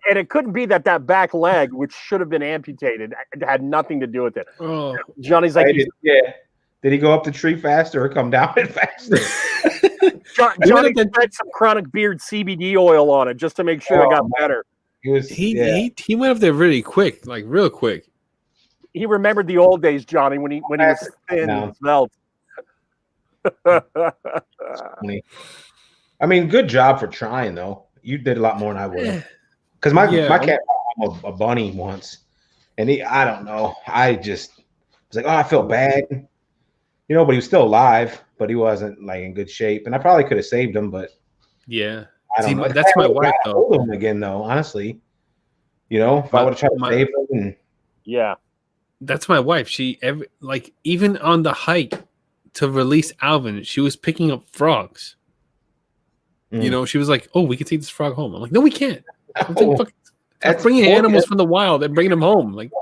And it couldn't be that back leg, which should have been amputated, had nothing to do with it. Oh, Johnny's like, Did he go up the tree faster or come down it faster? Johnny spread some chronic beard CBD oil on it just to make sure it got better. He went up there really quick, like real quick. He remembered the old days, Johnny, when he was thin and svelte. I mean, good job for trying though. You did a lot more than I would have. Because my cat brought a bunny once, and I don't know. I just was like, "Oh, I felt bad," but he was still alive, but he wasn't like in good shape, and I probably could have saved him, but yeah. I don't know. That's my wife though. Hold him again though, honestly. If I would have tried to save him, that's my wife. She even on the hike to release Alvin, she was picking up frogs. She was like, "Oh, we can take this frog home." I'm like, "No, we can't. That's bringing animals from the wild and bringing them home." Like,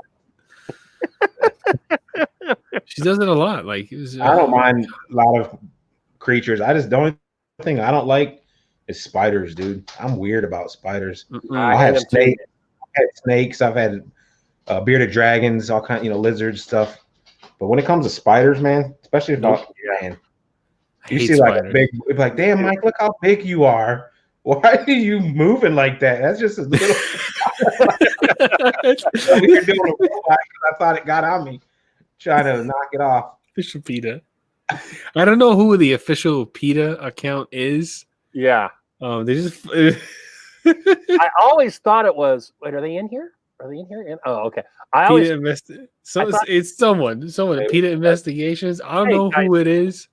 she does it a lot. Like, I don't mind a lot of creatures. The only thing I don't like is spiders, dude. I'm weird about spiders. I have snakes. I've had bearded dragons, all kinds, lizards stuff. But when it comes to spiders, man, especially You hate see like a spiders. big, it's like, damn, Mike, look how big you are. Why are you moving like that? That's just a little. We were doing a robot because I thought it got on me, trying to knock it off. Official PETA. I don't know who the official PETA account is. Yeah. They just. I always thought it was. Wait, are they in here? Are they in here? Oh, okay. It's someone. PETA Investigations. I don't know who it is,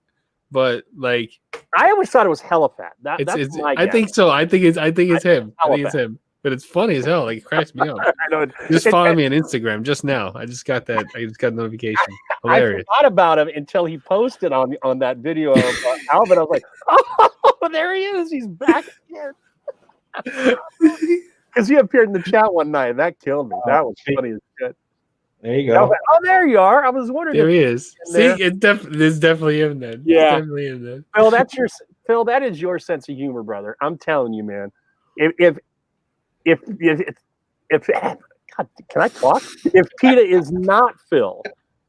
but like I always thought it was Helifat. That's my guess. I think so. I think it's him. I think it's him. But it's funny as hell. Like it cracks me up. I know. Just follow me on Instagram just now. I just got that. I just got a notification. Hilarious. I forgot about him until he posted on that video of Alvin. I was like, oh, there he is. He's back again. Because he appeared in the chat one night. That killed me. That was funny as shit. There you go. Like, oh, there you are. I was wondering. There he is. See, it's definitely him then. Yeah, it's definitely him then. Phil. That is your sense of humor, brother. I'm telling you, man. If God, can I talk? If PETA is not Phil,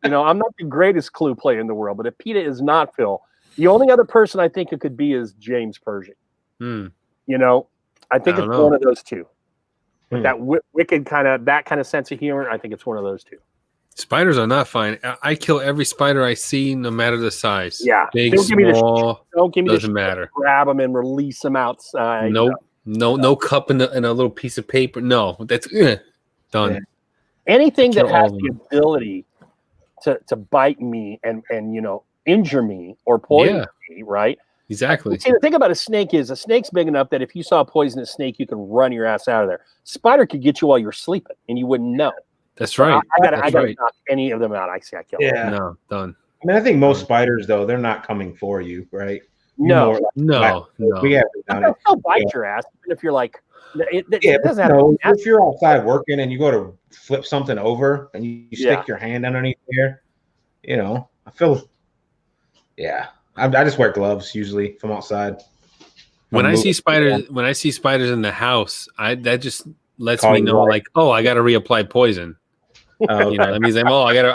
I'm not the greatest Clue player in the world, but if PETA is not Phil, the only other person I think it could be is James Pershing. I think it's one of those two. With that wicked that kind of sense of humor, I think it's one of those two. Spiders are not fine. I kill every spider I see, no matter the size. Yeah, big, small, don't give me doesn't matter. Grab them and release them outside. Nope. No cup in a little piece of paper. No, that's done. Yeah. Anything that has the ability to bite me and injure me or poison me, right? Exactly. See, the thing about a snake is a snake's big enough that if you saw a poisonous snake, you can run your ass out of there. Spider could get you while you're sleeping and you wouldn't know. That's right. I gotta knock any of them out. I kill them. Yeah. No, done. I mean, I think most spiders, though, they're not coming for you, right? No. We have done it. They'll bite your ass, even if you're like, it doesn't have if you're outside working and you go to flip something over and you stick your hand underneath there, I feel, I just wear gloves usually from outside. When I see spiders in the house, that just lets me know, like, oh, I got to reapply poison. That means I gotta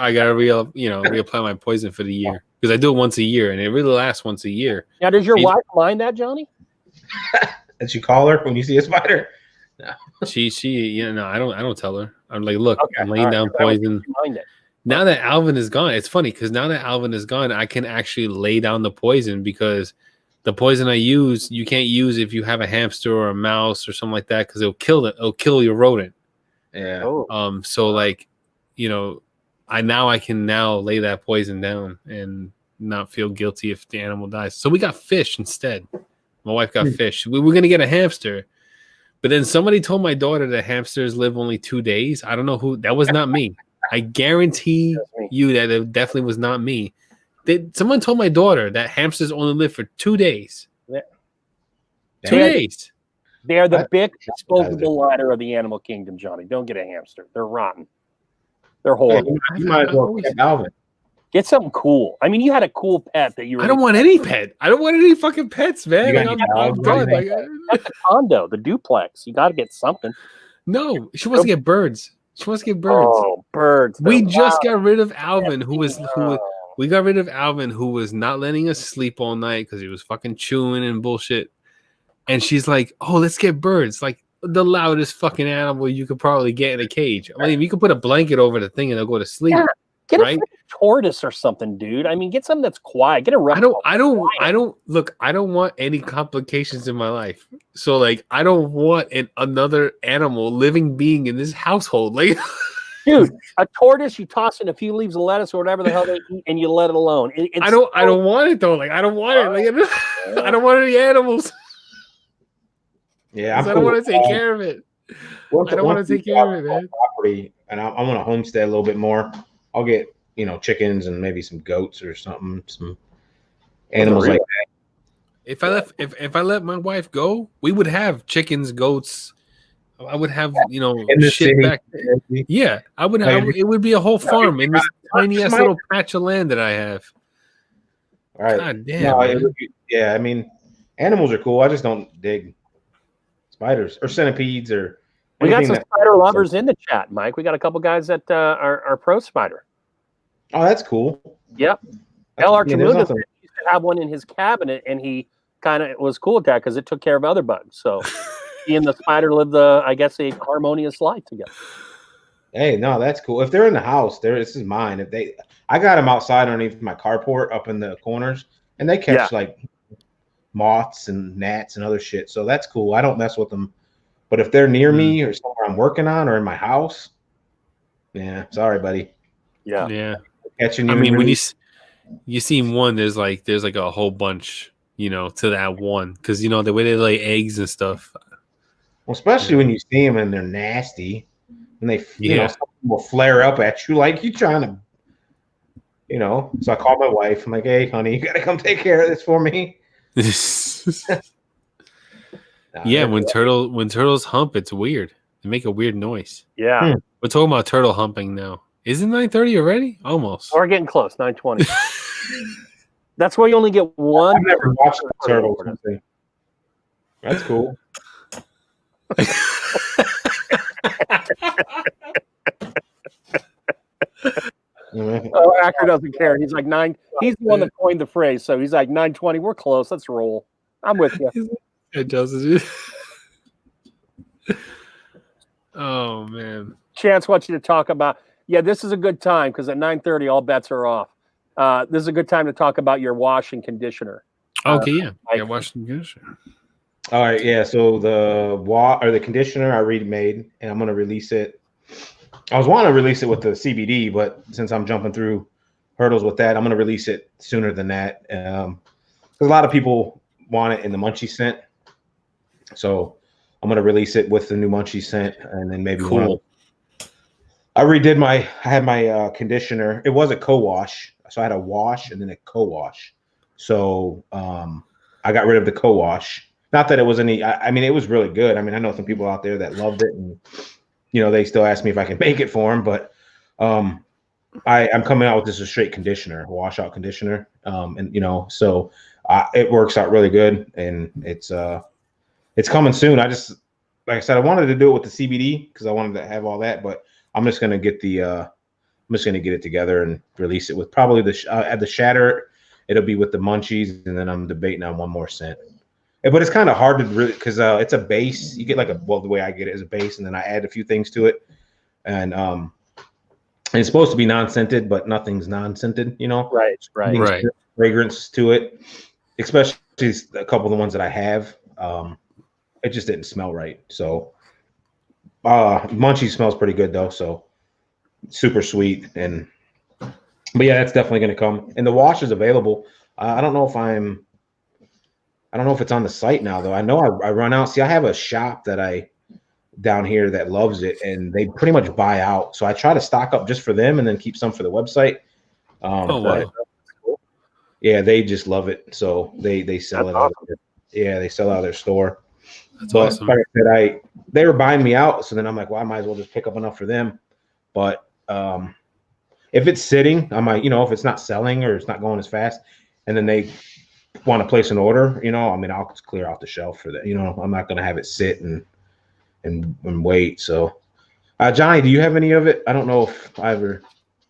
reapply my poison for the year because I do it once a year and it really lasts once a year. Now, does your wife mind that, Johnny? Did you call her when you see a spider? No. She I don't tell her. I'm like, look, I'm laying down poison. Now that Alvin is gone, it's funny because now that Alvin is gone, I can actually lay down the poison because the poison I use, you can't use if you have a hamster or a mouse or something like that because it'll kill your rodent. Yeah. Oh. So like, I can now lay that poison down and not feel guilty if the animal dies. So we got fish instead. My wife got fish. We were gonna get a hamster, but then somebody told my daughter that hamsters live only 2 days. I don't know who. That was not me. I guarantee you that it definitely was not me. Someone told my daughter that hamsters only live for 2 days. Yeah. 2 days. They're the big disposable ladder of the animal kingdom, Johnny. Don't get a hamster. They're rotten. They're horrible. You might as well get Alvin. Get something cool. I mean, you had a cool pet that you were. I don't want any pet. I don't want any fucking pets, man. I'm done. That's the condo, the duplex. You got to get something. No, she wants to get birds. She wants to get birds. Oh, birds. We just got rid of Alvin, we got rid of Alvin, who was not letting us sleep all night because he was fucking chewing and bullshit. And she's like, "Oh, let's get birds." Like the loudest fucking animal you could probably get in a cage. I mean, you could put a blanket over the thing and they'll go to sleep. Yeah. Get a tortoise or something, dude. I mean, get something that's quiet. Get a reptile. I don't want any complications in my life. So like, I don't want another animal, living being in this household. Like, dude, a tortoise, you toss in a few leaves of lettuce or whatever the hell they eat, and you let it alone. I don't want it though. Like, I don't want it. Like, I don't want any animals. Yeah, I don't want to take care of it. I don't want to take care of it, man. Property, and I want to homestead a little bit more. I'll get chickens and maybe some goats or something, some animals like that. If I let my wife go, we would have chickens, goats. I would have shit back there. Yeah, I would have. It would be a whole farm in this tiny ass little patch of land that I have. All right. God damn. Yeah, I mean, animals are cool. I just don't dig spiders or centipedes or. We got some spider lovers in the chat, Mike. We got a couple guys that are pro spider. Oh, that's cool. Yep. El Archimundo said, have one in his cabinet, and he kind of was cool with that because it took care of other bugs. So he and the spider lived I guess, a harmonious life together. Hey, no, that's cool. If they're in the house, this is mine. I got them outside underneath my carport up in the corners, and they catch like moths and gnats and other shit. So that's cool. I don't mess with them. But if they're near me or somewhere I'm working on or in my house, yeah, sorry, buddy. Yeah. Catching you. I mean, when you see one, there's like a whole bunch, to that one, because the way they lay eggs and stuff. Well, especially when you see them and they're nasty, and they some will flare up at you like you trying to, So I call my wife. I'm like, hey, honey, you gotta come take care of this for me. When turtles hump, it's weird. They make a weird noise. Yeah. We're talking about turtle humping now. Is it 9:30 already? Almost. We're getting close. 9:20. That's why you only get one. I've never watched the turtles. That's cool. Acker doesn't care. He's like 9. He's the one that coined the phrase. So he's like 9:20. We're close. Let's roll. I'm with you. It doesn't. Oh man. Chance wants you to talk about. Yeah, this is a good time because at 9:30 all bets are off. This is a good time to talk about your wash and conditioner. Okay, wash and conditioner. All right, yeah. So the conditioner I remade, and I'm gonna release it. I was wanting to release it with the CBD, but since I'm jumping through hurdles with that, I'm gonna release it sooner than that. Because a lot of people want it in the Munchie scent, so I'm gonna release it with the new Munchie scent, and then maybe cool. I had my conditioner. It was a co-wash, so I had a wash and then a co-wash. So I got rid of the co-wash. Not that it was any. I mean, it was really good. I mean, I know some people out there that loved it, and they still ask me if I can make it for them. But I'm coming out with this a straight conditioner, washout conditioner, so it works out really good, and it's coming soon. I just, like I said, I wanted to do it with the CBD because I wanted to have all that, but I'm just gonna get it together and release it with probably at the shatter. It'll be with the Munchies, and then I'm debating on one more scent. But it's kind of hard to really because it's a base. You get the way I get it is a base, and then I add a few things to it, and it's supposed to be non-scented, but nothing's non-scented. Right. Fragrance to it, especially a couple of the ones that I have. It just didn't smell right. So Munchie smells pretty good though, so super sweet. But yeah, that's definitely going to come. And the wash is available. I don't know if it's on the site now though. I know I run out. See, I have a shop down here that loves it, and they pretty much buy out. So I try to stock up just for them and then keep some for the website. Wow. Yeah, they just love it. So they sell it out. They sell out of their store. That's awesome. Like I said, they were buying me out, so then I'm like, well, I might as well just pick up enough for them. But if it's sitting, I might, if it's not selling or it's not going as fast, and then they want to place an order, I'll just clear off the shelf for that. I'm not going to have it sit and wait. So, Johnny, do you have any of it? I don't know if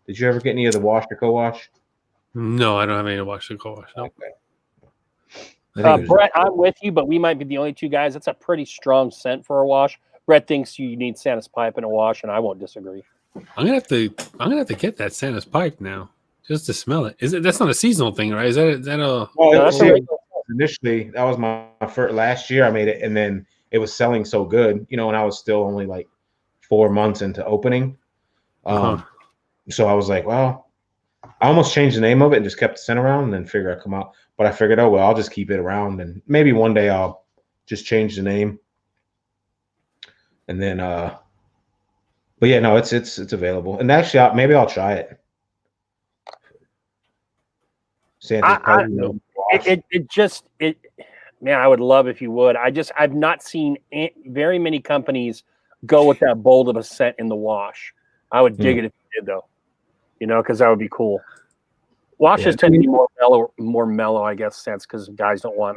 did you ever get any of the wash or co-wash? No, I don't have any wash or co-wash. No. Okay. Brett, I'm with you, but we might be the only two guys. That's a pretty strong scent for a wash. Brett thinks you need Santa's pipe and a wash, and I won't disagree. I'm gonna have to get that Santa's pipe now just to smell it. That's not a seasonal thing, right? Is that a? Well, initially that was my first last year. I made it, and then it was selling so good, and I was still only like 4 months into opening. So I was like, well, I almost changed the name of it and just kept the scent around, and then figure I'd come out. But I figured, oh well, I'll just keep it around, and maybe one day I'll just change the name. And then, but yeah, no, it's available, and actually, maybe I'll try it. Man, I would love if you would. I've not seen very many companies go with that bold of a scent in the wash. I would dig it if you did though, because that would be cool. Washes tend to be more mellow, I guess, scents because guys don't want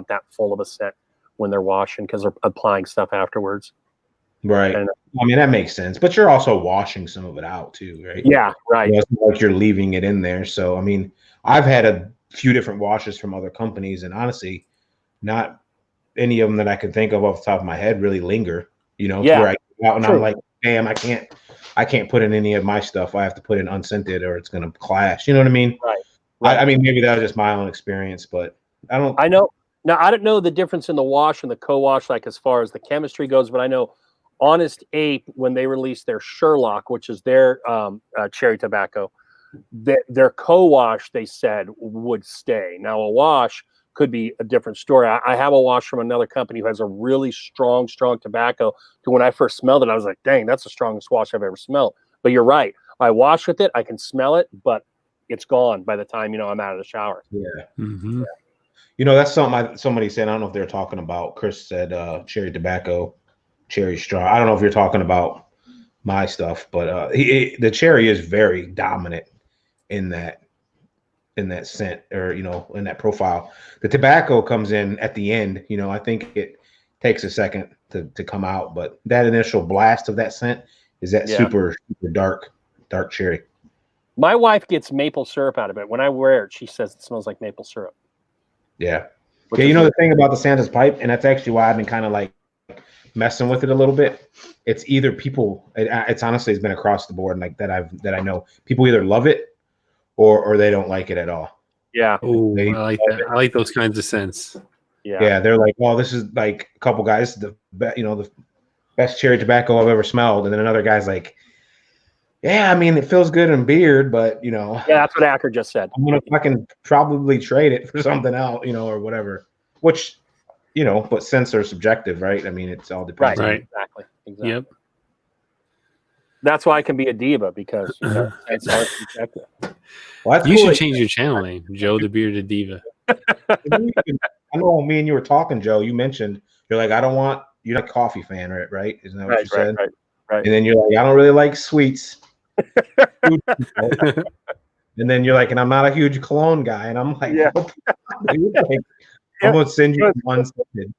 that full of a scent when they're washing because they're applying stuff afterwards. Right. And, I mean, that makes sense, but you're also washing some of it out too, right? Yeah, right. It's not like you're leaving it in there. So, I mean, I've had few different washes from other companies, and honestly, not any of them that I can think of off the top of my head really linger. You know, to where I go out and I'm like, damn, I can't put in any of my stuff. I have to put in unscented or it's gonna clash. You know what I mean? Right. I mean, maybe that was just my own experience, but I know. Now, I don't know the difference in the wash and the co-wash, like as far as the chemistry goes, but I know Honest Ape, when they released their Sherlock, which is their cherry tobacco, their co-wash, they said, would stay. Now, a wash could be a different story. I have a wash from another company who has a really strong tobacco. So when I first smelled it, I was like, dang, that's the strongest wash I've ever smelled. But you're right. I wash with it, I can smell it, but it's gone by the time, I'm out of the shower. Yeah. Mm-hmm. You know, that's something somebody said. I don't know if they're talking about. Chris said cherry tobacco, cherry straw. I don't know if you're talking about my stuff, but the cherry is very dominant in that scent, or in that profile. The tobacco comes in at the end. I think it takes a second to come out, but that initial blast of that scent is that super dark cherry. My wife gets maple syrup out of it. When I wear it, she says it smells like maple syrup. Yeah. The thing about the Santa's pipe, and that's actually why I've been kind of like messing with it a little bit. It's either people, it's honestly, it's been across the board, like that I know people either love it or they don't like it at all. Yeah. Oh, I like that. I like those kinds of scents. Yeah. They're like, oh, this is like a couple guys, the best cherry tobacco I've ever smelled, and then another guy's like, yeah, I mean, it feels good in beard, but yeah, that's what Acker just said. I'm gonna fucking probably trade it for something else, or whatever. Which, but scents are subjective, right? I mean, it's all depends. Right. Exactly. Yep. That's why I can be a diva, because it's all subjective. Well, you should change your channel name, Joe the Bearded Diva. I know me and you were talking, Joe. You mentioned you're like, you're not a coffee fan, right? Isn't that what you said? Right. And then you're like, I don't really like sweets. And then you're like, and I'm not a huge cologne guy. And I'm like, what the fuck, dude? Like, I'm gonna send you one scented.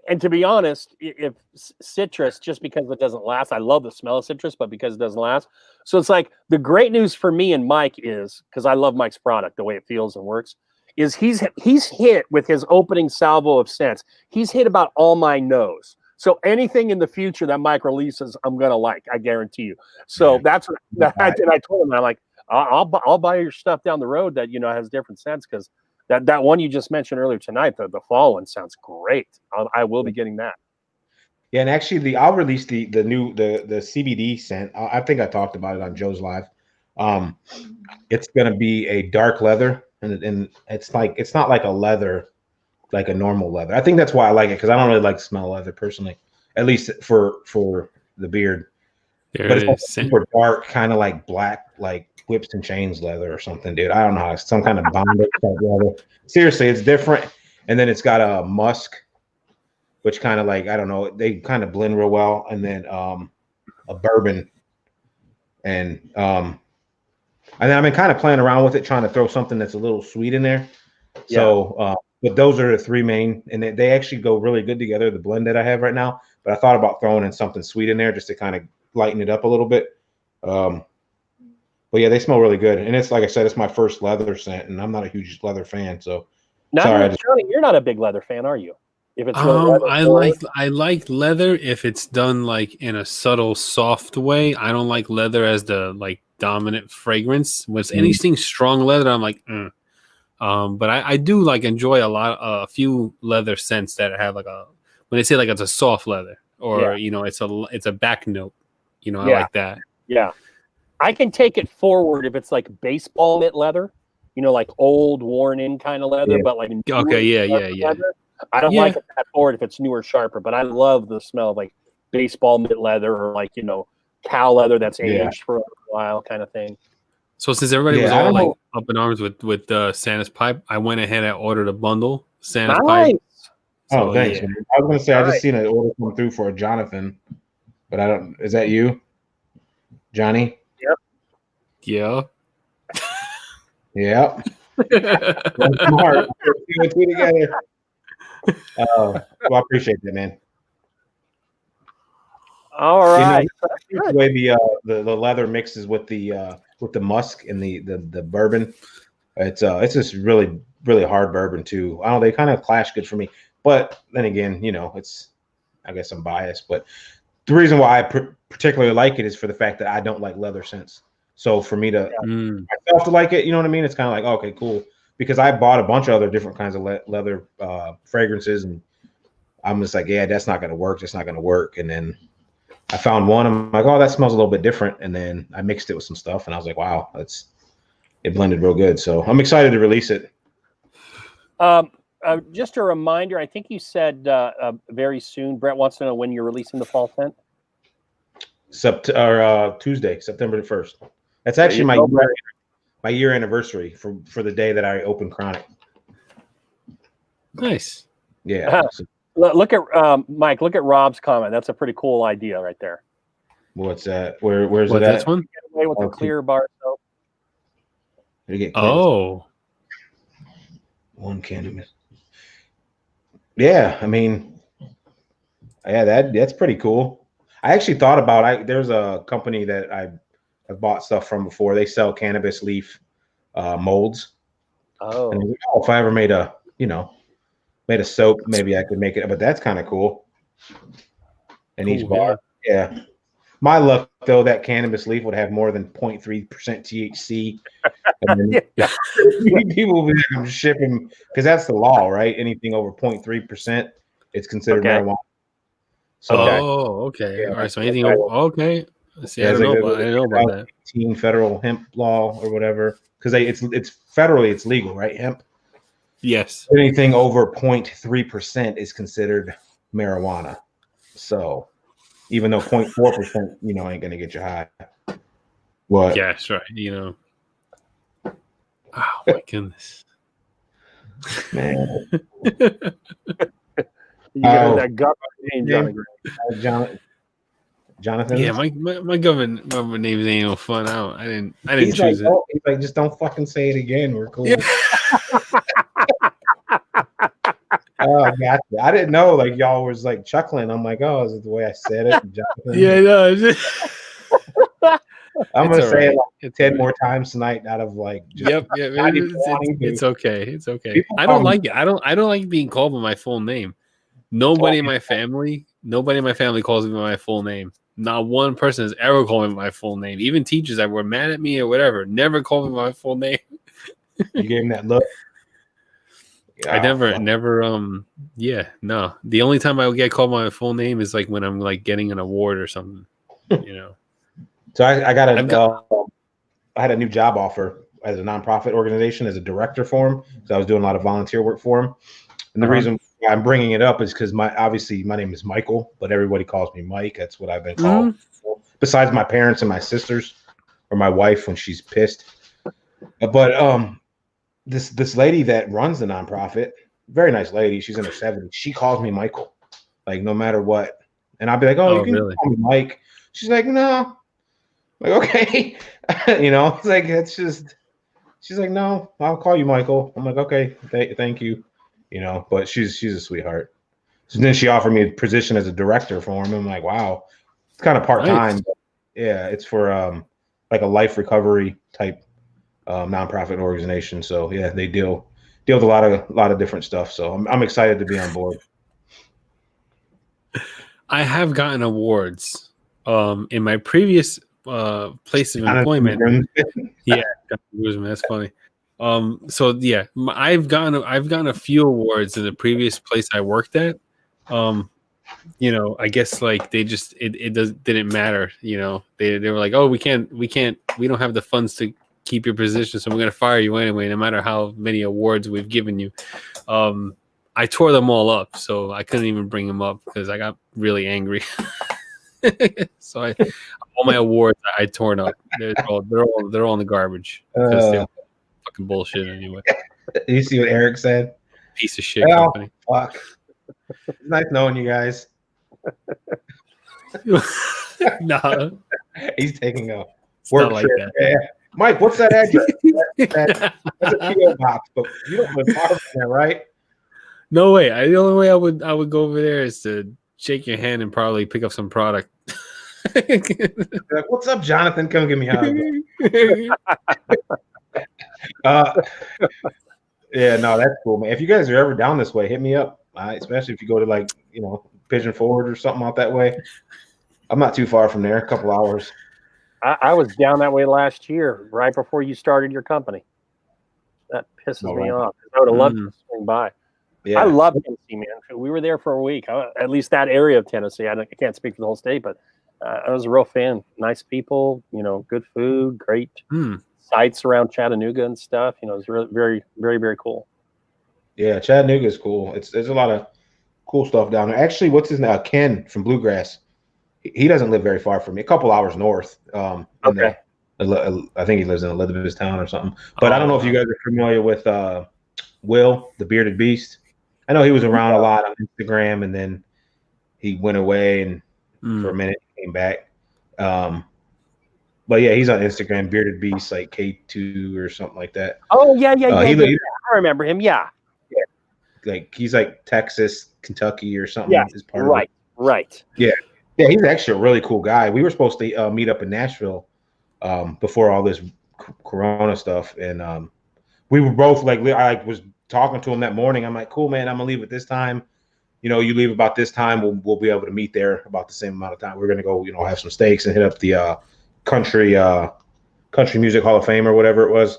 And to be honest, if citrus, just because it doesn't last, I love the smell of citrus, but because it doesn't last. So it's like the great news for me and Mike is, because I love Mike's product, the way it feels and works, is he's hit with his opening salvo of scents. He's hit about all my nose. So anything in the future that Mike releases, I'm gonna like, I guarantee you. So that's what I told him. I'm like, I'll buy your stuff down the road that has different scents, because that one you just mentioned earlier tonight, the fall one, sounds great. I will be getting that. Yeah, and actually, I'll release the new CBD scent. I think I talked about it on Joe's live. It's gonna be a dark leather, and it's not like a leather, like a normal leather. I think that's why I like it, because I don't really like to smell leather personally, at least for the beard. But it's like super dark, kind of like black, like whips and chains leather or something, dude. I don't know, some kind of bondage type leather. Seriously, it's different. And then it's got a musk, which kind of like, I don't know, they kind of blend real well. And then a bourbon, and then I've been kind of playing around with it, trying to throw something that's a little sweet in there. So but those are the three main, and they actually go really good together, the blend that I have right now. But I thought about throwing in something sweet in there just to kind of lighten it up a little bit. But yeah, they smell really good. And it's, like I said, it's my first leather scent, and I'm not a huge leather fan. So Johnny, you're not a big leather fan, are you? If it's I like leather if it's done like in a subtle, soft way. I don't like leather as the like dominant fragrance. When it's anything strong leather, I'm like, but I do like enjoy a few leather scents that have like when they say like it's a soft leather, or it's a back note, I like that. Yeah, I can take it forward if it's like baseball knit leather, like old worn in kind of leather, but like leather. I don't like it that forward if it's newer, sharper, but I love the smell of like baseball knit leather, or like cow leather that's aged for a while, kind of thing. So since everybody was all like up in arms with Santa's pipe, I went ahead and ordered a bundle. Santa's pipe. So, thanks. Man. I was gonna say I just seen an order come through for a Jonathan, but I don't. Is that you, Johnny? Yep. Yeah. Yep. Smart. Two together. Well, I appreciate that, man. All right. The way the leather mixes with the musk and the bourbon, It's just really really hard bourbon too. I don't know, they kind of clash good for me, but then again, I guess I'm biased, but the reason why I particularly like it is for the fact that I don't like leather scents. So for me to myself to like it, you know what I mean? It's kind of like, okay, cool. Because I bought a bunch of other different kinds of leather fragrances, and I'm just like, yeah, that's not going to work. That's not going to work. And then I found one. I'm like, oh, that smells a little bit different. And then I mixed it with some stuff, and I was like, wow, it blended real good. So I'm excited to release it. Just a reminder, I think you said very soon. Brett wants to know when you're releasing the fall scent. Tuesday, September the 1st. That's actually my year anniversary for the day that I opened Chronic. Nice. Yeah. Look at Mike. Look at Rob's comment. That's a pretty cool idea right there. What's that? Where's it at? This one? Get away with the clear bar soap. Oh. One cannabis. Yeah, I mean, yeah, that's pretty cool. I actually thought about there's a company that I've bought stuff from before. They sell cannabis leaf molds. Oh. And if I ever made a soap, maybe I could make it, but that's kind of cool. And each bar. Yeah. My luck though, that cannabis leaf would have more than 0.3% THC. And then people will be like, I'm shipping, because that's the law, right? Anything over 0.3%, it's considered marijuana. So, okay. All right. So anything okay. See, I didn't know about that. Teen federal hemp law or whatever, because it's federally it's legal, right? Hemp. Yes. Anything over 0.3% is considered marijuana. So even though 0.4%, ain't gonna get you high. What? Yeah, that's right. Oh my goodness. Man. You got that gut name, Jonathan. Yeah, my government names ain't no fun. I didn't choose it. He's like, just don't fucking say it again. We're cool. Yeah. Oh, I got you. I didn't know. Like y'all was like chuckling. I'm like, oh, is it the way I said it? Jonathan? Yeah, no. I'm gonna say it like 10 more times tonight. Out of like, yep. It's okay. It's okay. I don't like it. I don't like being called by my full name. Nobody in my family calls me by my full name. Not one person has ever called me by my full name. Even teachers that were mad at me or whatever never called me by my full name. You gave him that look. I never. No. The only time I would get called by my full name is like when I'm like getting an award or something. So I had a new job offer as a nonprofit organization as a director for them. So I was doing a lot of volunteer work for them. And the reason why I'm bringing it up is because my name is Michael, but everybody calls me Mike. That's what I've been called. Besides my parents and my sisters, or my wife when she's pissed. But this lady that runs the nonprofit, very nice lady. She's in her 70s. She calls me Michael, like no matter what. And I'll be like, you can call me Mike. She's like, no. Like, okay. It's like, it's just, she's like, no, I'll call you Michael. I'm like, okay, thank you. But she's a sweetheart. So then she offered me a position as a director for him. I'm like, wow, it's kind of part-time. Nice. Yeah, it's for like a life recovery type nonprofit organization. So yeah, they deal with a lot of different stuff. So I'm excited to be on board. I have gotten awards in my previous place of employment. Yeah, that's funny. So yeah, I've gotten a few awards in the previous place I worked at. I guess like they just didn't matter. They were like, oh, we don't have the funds to keep your position, so we're gonna fire you anyway, no matter how many awards we've given you. I tore them all up, so I couldn't even bring them up because I got really angry. So all my awards I torn up. They're all in the garbage because they're fucking bullshit anyway. You see what Eric said? Piece of shit company. Fuck. It's nice knowing you guys. Nah. He's taking a work like trip. that. Yeah. Mike, what's that address? That's a PO box, but you don't live far from there, right? No way. The only way I would go over there is to shake your hand and probably pick up some product. Like, what's up, Jonathan? Come give me a hug. Yeah, no, that's cool, man. If you guys are ever down this way, hit me up. Especially if you go to like, Pigeon Forward or something out that way. I'm not too far from there, a couple hours. I was down that way last year, right before you started your company. That pisses me off. I would have loved to swing by. Yeah. I love Tennessee, man. We were there for a week, at least that area of Tennessee. I can't speak for the whole state, but I was a real fan. Nice people, good food, great sites around Chattanooga and stuff. It was really very, very, very cool. Yeah, Chattanooga is cool. There's a lot of cool stuff down there. Actually, what's his name? Ken from Bluegrass. He doesn't live very far from me. A couple hours north. Okay. I think he lives in Elizabethtown or something. But I don't know if you guys are familiar with Will, the Bearded Beast. I know he was around a lot on Instagram, and then he went away and for a minute came back. But yeah, he's on Instagram, Bearded Beast, like K2 or something like that. Oh yeah. I remember him. Yeah. Like he's like Texas, Kentucky, or something. Yeah, is part of it. Right. Yeah, he's actually a really cool guy. We were supposed to meet up in Nashville before all this Corona stuff, and we were both like, I was talking to him that morning. I'm like, cool, man, I'm gonna leave at this time. You leave about this time. We'll be able to meet there about the same amount of time. We're gonna go, have some steaks and hit up the country music Hall of Fame or whatever it was.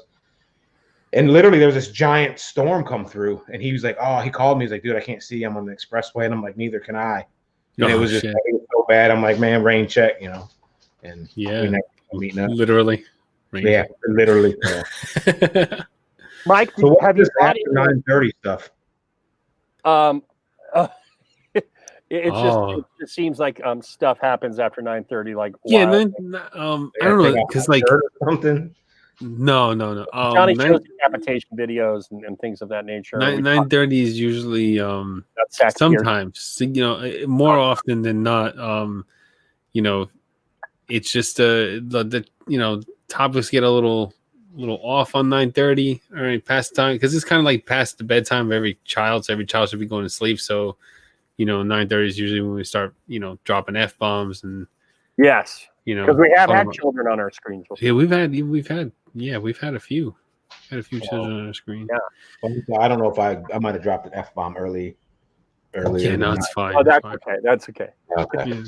And literally there was this giant storm come through, and he was like, he called me. He's like, dude, I can't see. I'm on the expressway. And I'm like, neither can I. And it was just it was so bad. I'm like, man, rain check, And yeah, meeting up. Literally. Yeah, literally. Yeah. Mike, so have you after 9:30 stuff? It just seems like stuff happens after 9:30. Like I don't know, because like something. No. Johnny shows decapitation videos and things of that nature. 9:30 is usually sometimes more often than not. It's just the topics get a little off on 9:30. All right, past time, because it's kind of like past the bedtime of every child. So every child should be going to sleep. So 9:30 is usually when we start dropping F-bombs and yes, because we have had children on our screens before. Yeah, we've had a few. Had a few children on our screen. Yeah. I don't know if I might have dropped an F-bomb earlier. Yeah, no, it's fine. Oh, that's okay. That's okay. Okay. Yeah.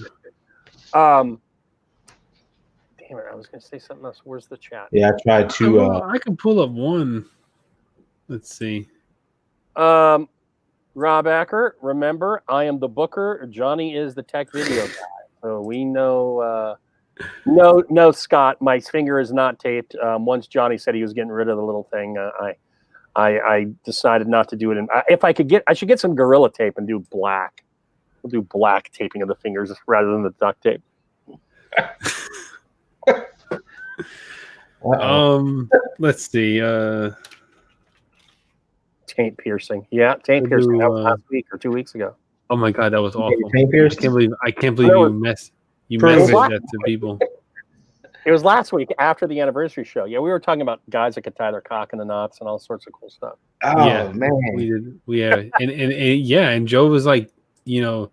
Damn it, I was going to say something else. Where's the chat? Yeah, I tried to. I can pull up one. Let's see. Rob Acker, remember, I am the booker. Johnny is the tech video guy. So we know. No, Scott. My finger is not taped. Once Johnny said he was getting rid of the little thing, I decided not to do it. And if I should get some Gorilla Tape and do black. We'll do black taping of the fingers rather than the duct tape. Let's see. Taint piercing. Yeah, taint piercing. That was last week or 2 weeks ago. Oh my god, that was awful. Taint piercing? I can't believe you messaged that to people. It was last week after the anniversary show. Yeah, we were talking about guys that could tie their cock in the knots and all sorts of cool stuff. Oh yeah, man, we did. And Joe was like, he was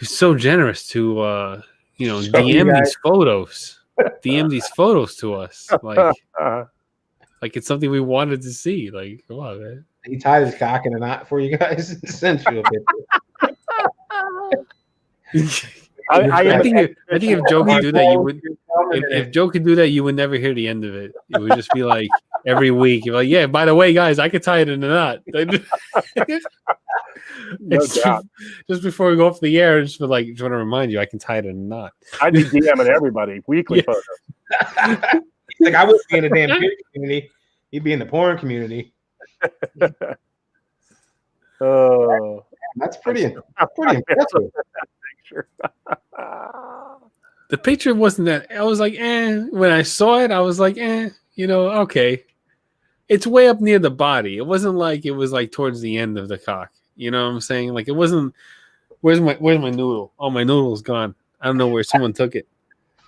so generous to DM these photos. DM these photos to us, like it's something we wanted to see. Like, come on, man. He tied his cock in a knot for you guys and sent you a picture. I think if Joe could do that, you would. If Joe could do that, you would never hear the end of it. It would just be like every week. You're like, yeah. By the way, guys, I could tie it in a knot. No doubt. Just before we go off the air, just want to remind you, I can tie it in a knot. I'd be DMing everybody weekly photos. Like I would be in the damn beauty community. He'd be in the porn community. Oh, that's pretty impressive. The picture wasn't that. I was like, when I saw it, I was like, okay. It's way up near the body. It wasn't like it was like towards the end of the cock. You know what I'm saying? Like it wasn't. Where's my noodle? Oh, my noodle's gone. I don't know where someone took it.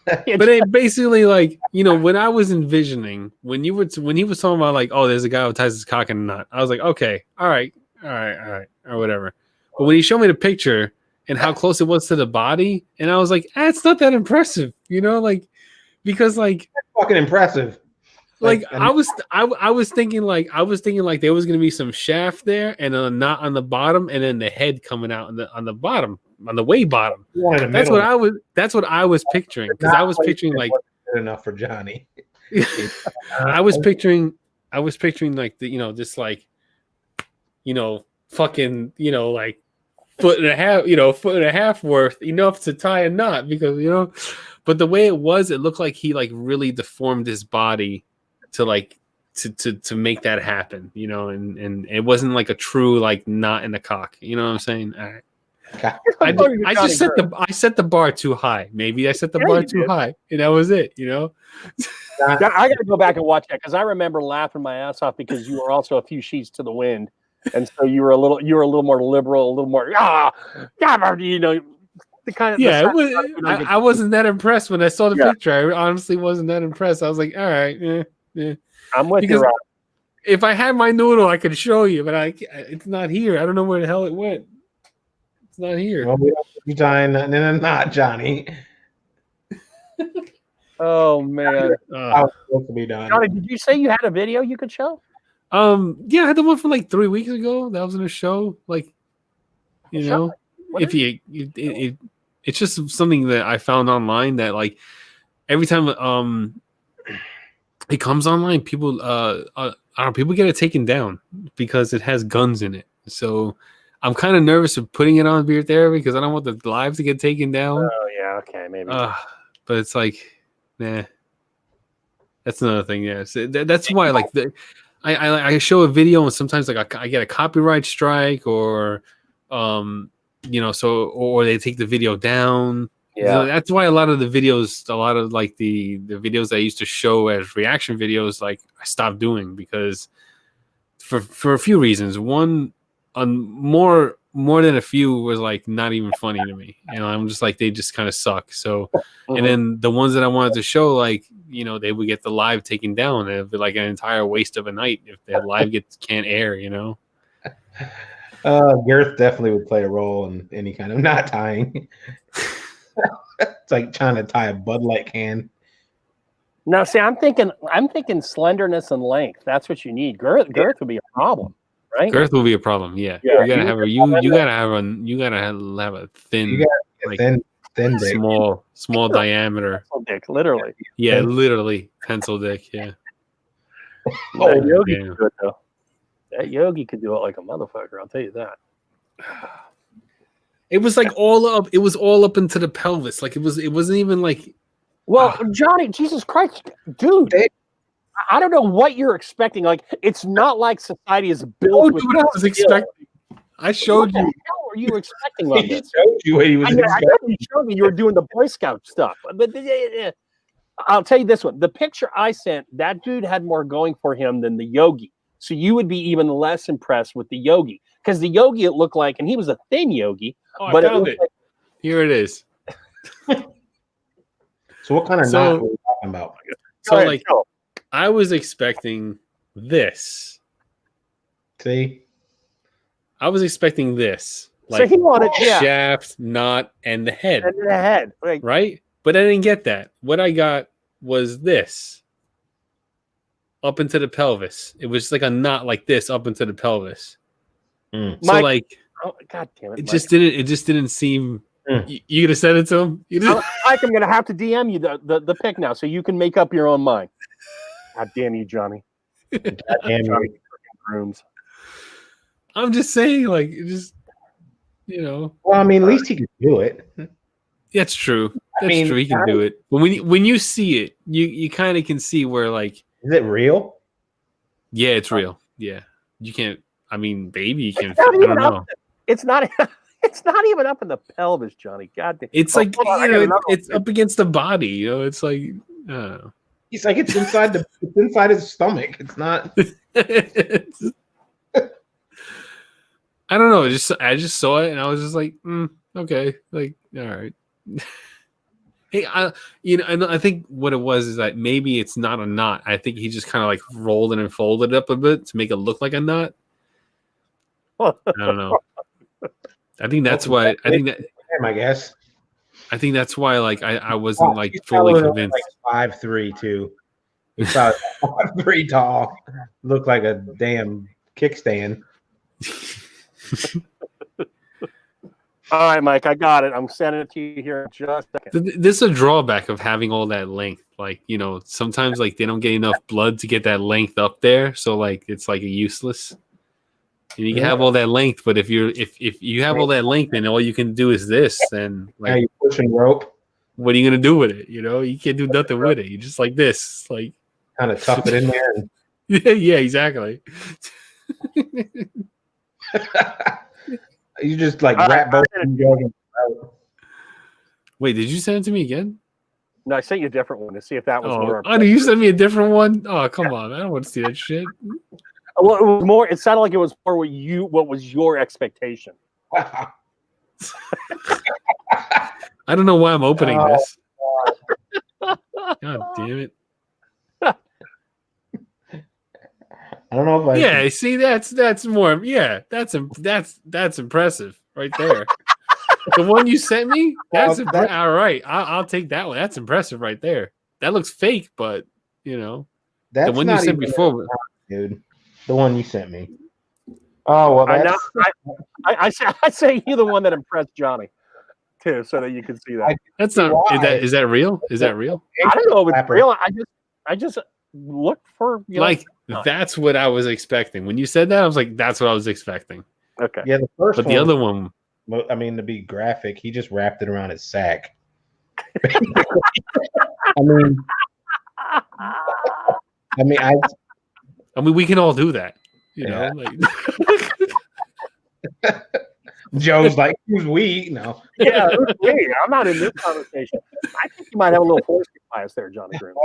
But it basically, like, when I was envisioning when he was talking about like, oh, there's a guy who ties his cock in a knot. I was like, okay, all right, or whatever. But when he showed me the picture and how close it was to the body, and I was like, it's not that impressive, like, because like that's fucking impressive. Like I was thinking like there was gonna be some shaft there and a knot on the bottom and then the head coming out on the bottom, on the way bottom. That's what I was picturing, because I was picturing like good enough for Johnny. I was picturing like the, just like, fucking, like foot and a half worth, enough to tie a knot, because but the way it looked like he like really deformed his body to like to make that happen, and it wasn't like a true like knot in the cock, you know what I'm saying? All right. I set the bar too high. Maybe I set the bar too high, and that was it. I got to go back and watch that, because I remember laughing my ass off, because you were also a few sheets to the wind, and so you were a little more liberal, a little more the kind of I wasn't that impressed when I saw the picture. I honestly wasn't that impressed. I was like, all right, I'm with you, Rob. If I had my noodle, I could show you, but it's not here. I don't know where the hell it went. It's not here. Well, we don't be tying nothing in a knot, Johnny. Oh man, I was supposed to be done. Johnny, did you say you had a video you could show? Yeah, I had the one from like 3 weeks ago. That was in a show. Like, it's just something that I found online that like every time it comes online, people people get it taken down because it has guns in it. So I'm kind of nervous of putting it on Beard Therapy because I don't want the live to get taken down. Oh yeah, okay, maybe. But it's like, nah. That's another thing. Yeah, so that's why like I show a video and sometimes like I get a copyright strike or or they take the video down. Yeah, so that's why a lot of the videos I used to show as reaction videos, like I stopped doing because for a few reasons. One, more than a few was like not even funny to me. I'm just like, they just kind of suck. So, and then the ones that I wanted to show, like, they would get the live taken down. It'd be like an entire waste of a night if that live can't air, Gareth definitely would play a role in any kind of knot tying. It's like trying to tie a Bud Light can. No, see, I'm thinking slenderness and length. That's what you need. Girth would be a problem, right? Girth will be a problem. Yeah. You gotta have a thin, thin dick. small diameter. Pencil dick, literally. Yeah, literally pencil dick. Yeah. Yogi could do it though. That Yogi could do it like a motherfucker. I'll tell you that. It was like all up. It was all up into the pelvis. Like it wasn't even like. Well, Johnny, Jesus Christ, dude! I don't know what you're expecting. Like, it's not like society is built. What I was expecting. I showed you. What the hell were you expecting on this? Showed you what he was expecting. I know you showed me you were doing the Boy Scout stuff. But I'll tell you this one: the picture I sent, that dude had more going for him than the Yogi. So you would be even less impressed with the Yogi, because the Yogi, it looked like, and he was a thin Yogi. But I found it. Like, here it is. So what kind of knot were we talking about? So I was expecting this. See? I was expecting this. Like, so he wanted shaft, knot, and the head. And the head. Right? But I didn't get that. What I got was this. Up into the pelvis. It was like a knot like this up into the pelvis. So Mike, God damn it. It just didn't seem. You gonna send it to him? Mike, I'm gonna have to DM you the pic now, so you can make up your own mind. God damn you, Johnny. God damn you. Grooms. I'm just saying, like, just Well, I mean, at least he can do it. That's true. That's true. He can do it. But when you see it, you kind of can see where, like, is it real? Yeah, it's real. Yeah, you can't. I mean, baby, you can. I don't know. It's not. It's not even up in the pelvis, Johnny. God damn. It's like it's up against the body. It's like I don't know. He's like it's inside it's inside his stomach. It's not. I don't know. I just saw it and I was just like, okay, like all right. Hey, and I think what it was is that maybe it's not a knot. I think he just kind of like rolled it and folded it up a bit to make it look like a knot. I don't know. I think that's why. I think that. I guess. I think that's why. Like I wasn't like fully convinced. Like 5'3" too. About 5'3" tall. Looked like a damn kickstand. All right, Mike, I got it. I'm sending it to you here in just a second. This is a drawback of having all that length. Like, sometimes like they don't get enough blood to get that length up there, so like it's like a useless. And you can have all that length, but if you have all that length and all you can do is this, then Now like you're pushing rope. what are you gonna do with it? You can't do nothing with it. You just like this, like Kind of tuck it in there. And yeah, exactly. you just like wrap both of them. Wait, did you send it to me again? No, I sent you a different one to see if that was more. Oh, you sent me a different one? Oh, come on. I don't want to see that shit. Well, it was more. It sounded like it was more what was your expectation. Wow. I don't know why I'm opening this. God damn it. I don't know if I. Yeah, see, that's more. Yeah, that's impressive right there. The one you sent me, that's all right. I'll take that one. That's impressive right there. That looks fake, but That's the one you not sent even before, dude. The one you sent me. Oh well, that's, I say you're the one that impressed Johnny too, so that you can see that. that's not. Is that real? Is that real? I don't know if it's real. I just looked for that's what I was expecting. When you said that, I was like, that's what I was expecting. Okay. Yeah, the first. But the other one. I mean, to be graphic, he just wrapped it around his sack. I mean, we can all do that, know. Like... Joe's like, who's we? No. Yeah, who's we? I'm not in this conversation. I think you might have a little horse bias there, Johnny Green.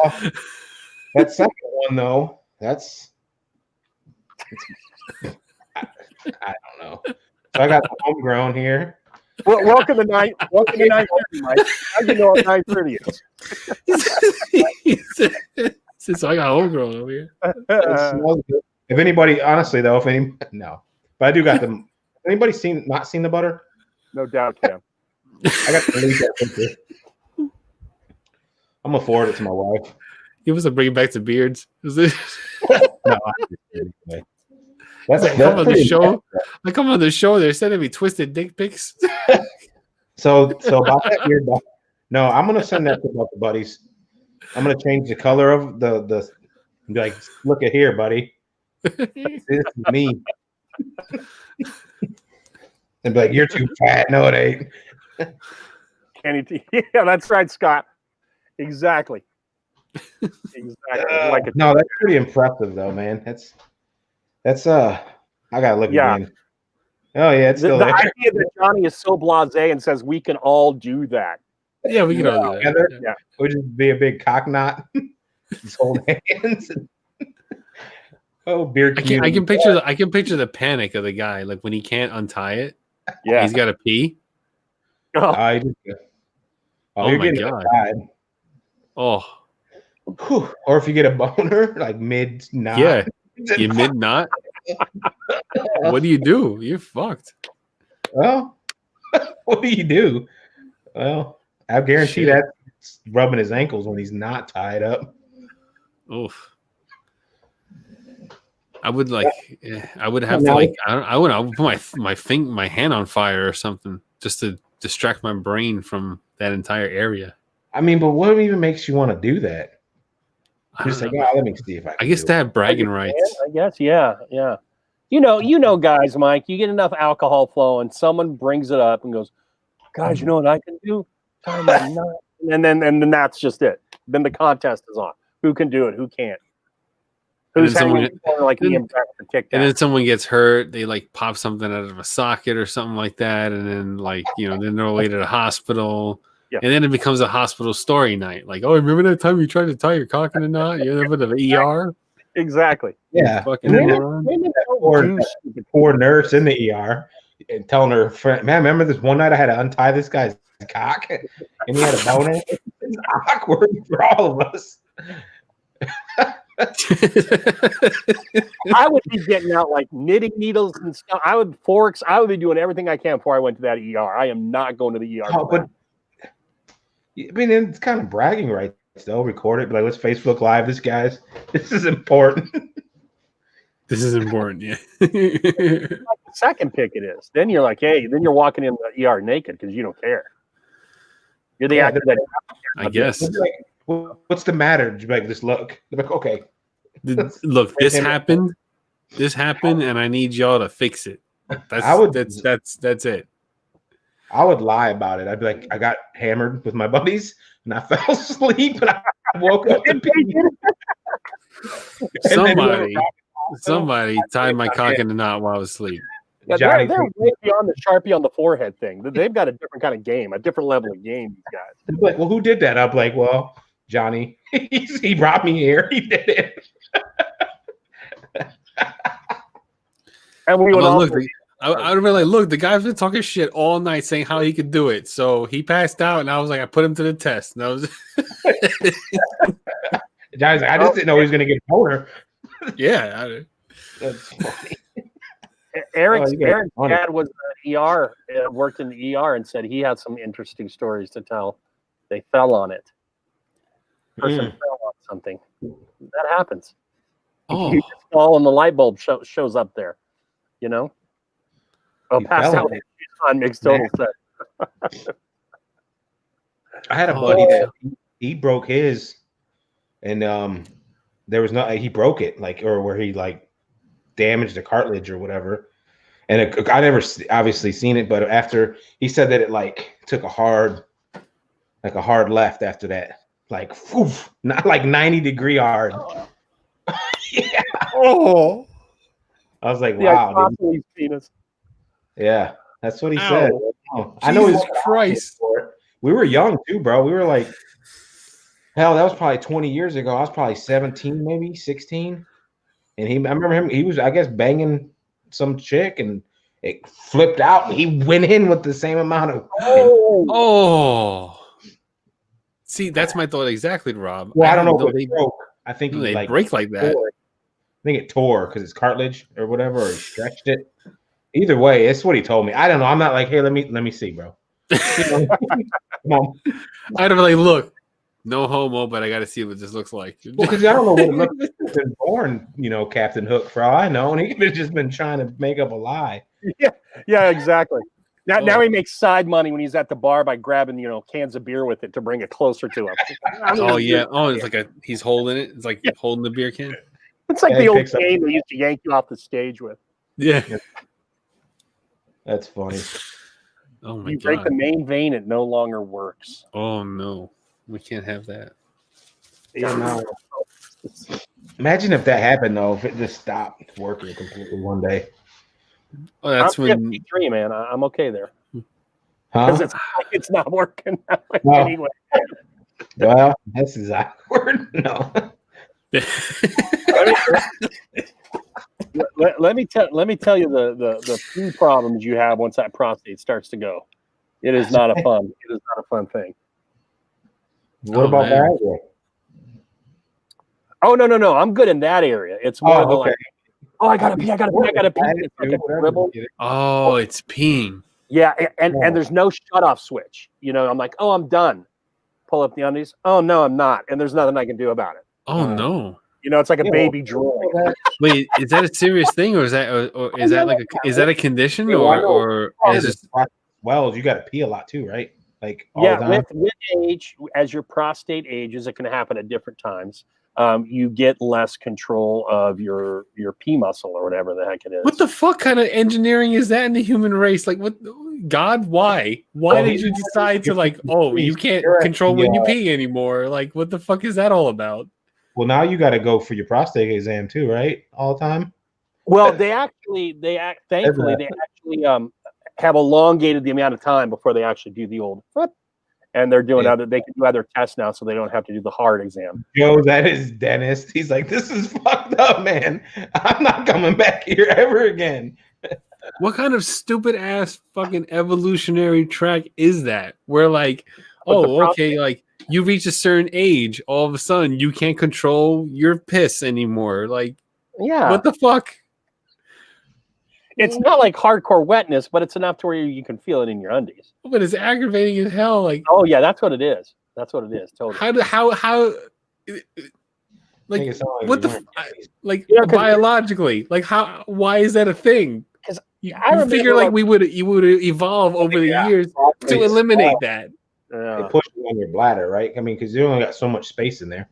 That second one, though, that's. I don't know. So I got the homegrown here. Well, welcome to 9:30, Mike. How do you know what 9:30 is? Since I got homegrown over here. If anybody, honestly though, no, but I do got them. Anybody not seen the butter? No doubt, Cam. I got to leave that picture. I'm gonna forward it to my wife. He was to bring it back to beards. No, that's come on the show. I come on the show. They're sending me twisted dick pics. So about that beard. No, I'm gonna send that to both the buddies. I'm gonna change the color of the be like, look at here, buddy. This is me. And be like, you're too fat. No, it ain't. Yeah, that's right, Scott. Exactly. No, that's pretty impressive though, man. That's I gotta look again. Oh yeah, it's still the there. idea that Johnny is so blasé and says we can all do that. Yeah, we can all do that. Yeah. Would just be a big cock knot. Just hold hands. Beard. I can picture the panic of the guy, like when he can't untie it. Yeah, he's got to pee. Oh my god. Oh. Whew. Or if you get a boner, like mid knot. Yeah, you mid knot. What do you do? You're fucked. Well, what do you do? Well, I guarantee that's rubbing his ankles when he's not tied up. Oof. I would have to like I would put my hand on fire or something just to distract my brain from that entire area. I mean, but what even makes you want to do that? Just like, let me see if I guess to have bragging rights. I guess, yeah. You know, guys, Mike, you get enough alcohol flowing, someone brings it up and goes, guys, you know what I can do? And then that's just it. Then the contest is on. Who can do it? Who can't? Who's hanging like me and Brett for TikTok? And then someone gets hurt, they like pop something out of a socket or something like that, and then then they're away to the hospital. Yeah. And then it becomes a hospital story night. Like, oh, remember that time you tried to tie your cock in a knot? You remember the ER? Exactly. Yeah. Poor nurse in the ER and telling her friend, man, remember this one night I had to untie this guy's cock and he had a boner? It's awkward for all of us. I would be getting out like knitting needles and stuff. I would be doing everything I can before I went to that ER. I am not going to the ER. But I mean, it's kind of bragging right still record it. Be like, let's Facebook Live this, guys. This is important. This is important. Yeah. The second pick it is. Then you're like, hey, then you're walking in the ER naked because you don't care. You're the actor that. I guess. Like, what's the matter? You're like, this look. They're like, okay. Look, this happened. This happened, and I need y'all to fix it. That's it. I would lie about it. I'd be like, I got hammered with my buddies, and I fell asleep, and I woke up to pee. Somebody tied my cock in a knot while I was asleep. Yeah, they're way beyond the Sharpie on the forehead thing. They've got a different kind of game, a different level of game. These guys. They're like, well, who did that? I'm like, well, Johnny. He brought me here. He did it. And we would look. I would have been like, look, the guy's been talking shit all night saying how he could do it. So he passed out, and I was like, I put him to the test. And I was Johnny's like, I just didn't know he was going to get older. Yeah. That's funny. Eric's dad was an ER, worked in the ER, and said he had some interesting stories to tell. They fell on it. Person fell on something. That happens. Oh. You just fall and the light bulb shows up there. You know? Oh, passed out on makes total sense. I had a buddy that he broke his, and there was he broke it, like, or where he like damaged the cartilage or whatever. And I never obviously seen it, but after he said that it like took a hard left after that, like not like 90-degree hard. Yeah. Oh. I was like, wow. Penis. Yeah, that's what he Ow. said. Oh, I know Jesus Christ. We were young too, bro. We were like, hell, that was probably 20 years ago. I was probably 17, maybe 16. And I remember him, he was, I guess, banging some chick and it flipped out and he went in with the same amount of. Oh. See, that's my thought exactly, Rob. Well, I don't know if it broke. I think they like break like that. I think it tore because it's cartilage or whatever, or he stretched it. Either way, it's what he told me. I don't know. I'm not like, hey, let me see, bro. Come on. I'd have been like, look, no homo, but I got to see what this looks like. Well, because I don't know what it looks like. He's been born, Captain Hook, for all I know, and he could have just been trying to make up a lie. Yeah, exactly. Now he makes side money when he's at the bar by grabbing, cans of beer with it to bring it closer to him. Oh yeah. Oh, it's like he's holding it. It's like holding the beer can. It's like the old cane they used to yank you off the stage with. Yeah. That's funny. Oh my God. You break the main vein, it no longer works. Oh no. We can't have that. Yeah, no. Imagine if that happened though, if it just stopped working completely one day. Oh, that's I'm when 53, man. I'm okay there. Huh? Because it's not working that way No. anyway. Well, that's his awkward. No. Let me tell you the few problems you have once that prostate starts to go. It is not a fun thing. What about that? Oh no, I'm good in that area. It's more the like, I gotta pee. It's like a dribble. Oh, it's peeing. Yeah, and there's no shut off switch. I'm like, oh, I'm done. Pull up the undies. Oh no, I'm not, and there's nothing I can do about it. Oh no. It's like a baby drooling. Wait, is that a serious thing, or is that like is that a condition, or is it? Wells, you got to pee a lot too, right? Like with age, as your prostate ages, it can happen at different times. You get less control of your pee muscle or whatever the heck it is. What the fuck kind of engineering is that in the human race? Like, what? God, why? Why did you decide to you can't control when you pee anymore? Like, what the fuck is that all about? Well, now you got to go for your prostate exam too, right? All the time. Well, thankfully have elongated the amount of time before they actually do the old foot. And they're doing they can do other tests now, so they don't have to do the hard exam. Joe, that is dentist. He's like, this is fucked up, man. I'm not coming back here ever again. What kind of stupid ass fucking evolutionary track is that? Where like, like you reach a certain age, all of a sudden you can't control your piss anymore. Like, what the fuck? It's not like hardcore wetness, but it's enough to where you can feel it in your undies. But it's aggravating as hell. Like, oh yeah, that's what it is. That's what it is. Totally. How Make like it sound like what the you're wearing panties. like Yeah, 'cause- biologically, like how, why is that a thing? 'Cause You I remember, figure like like- you would evolve over the years to It's- eliminate that. It pushes on your bladder, right? I mean, because you only got so much space in there.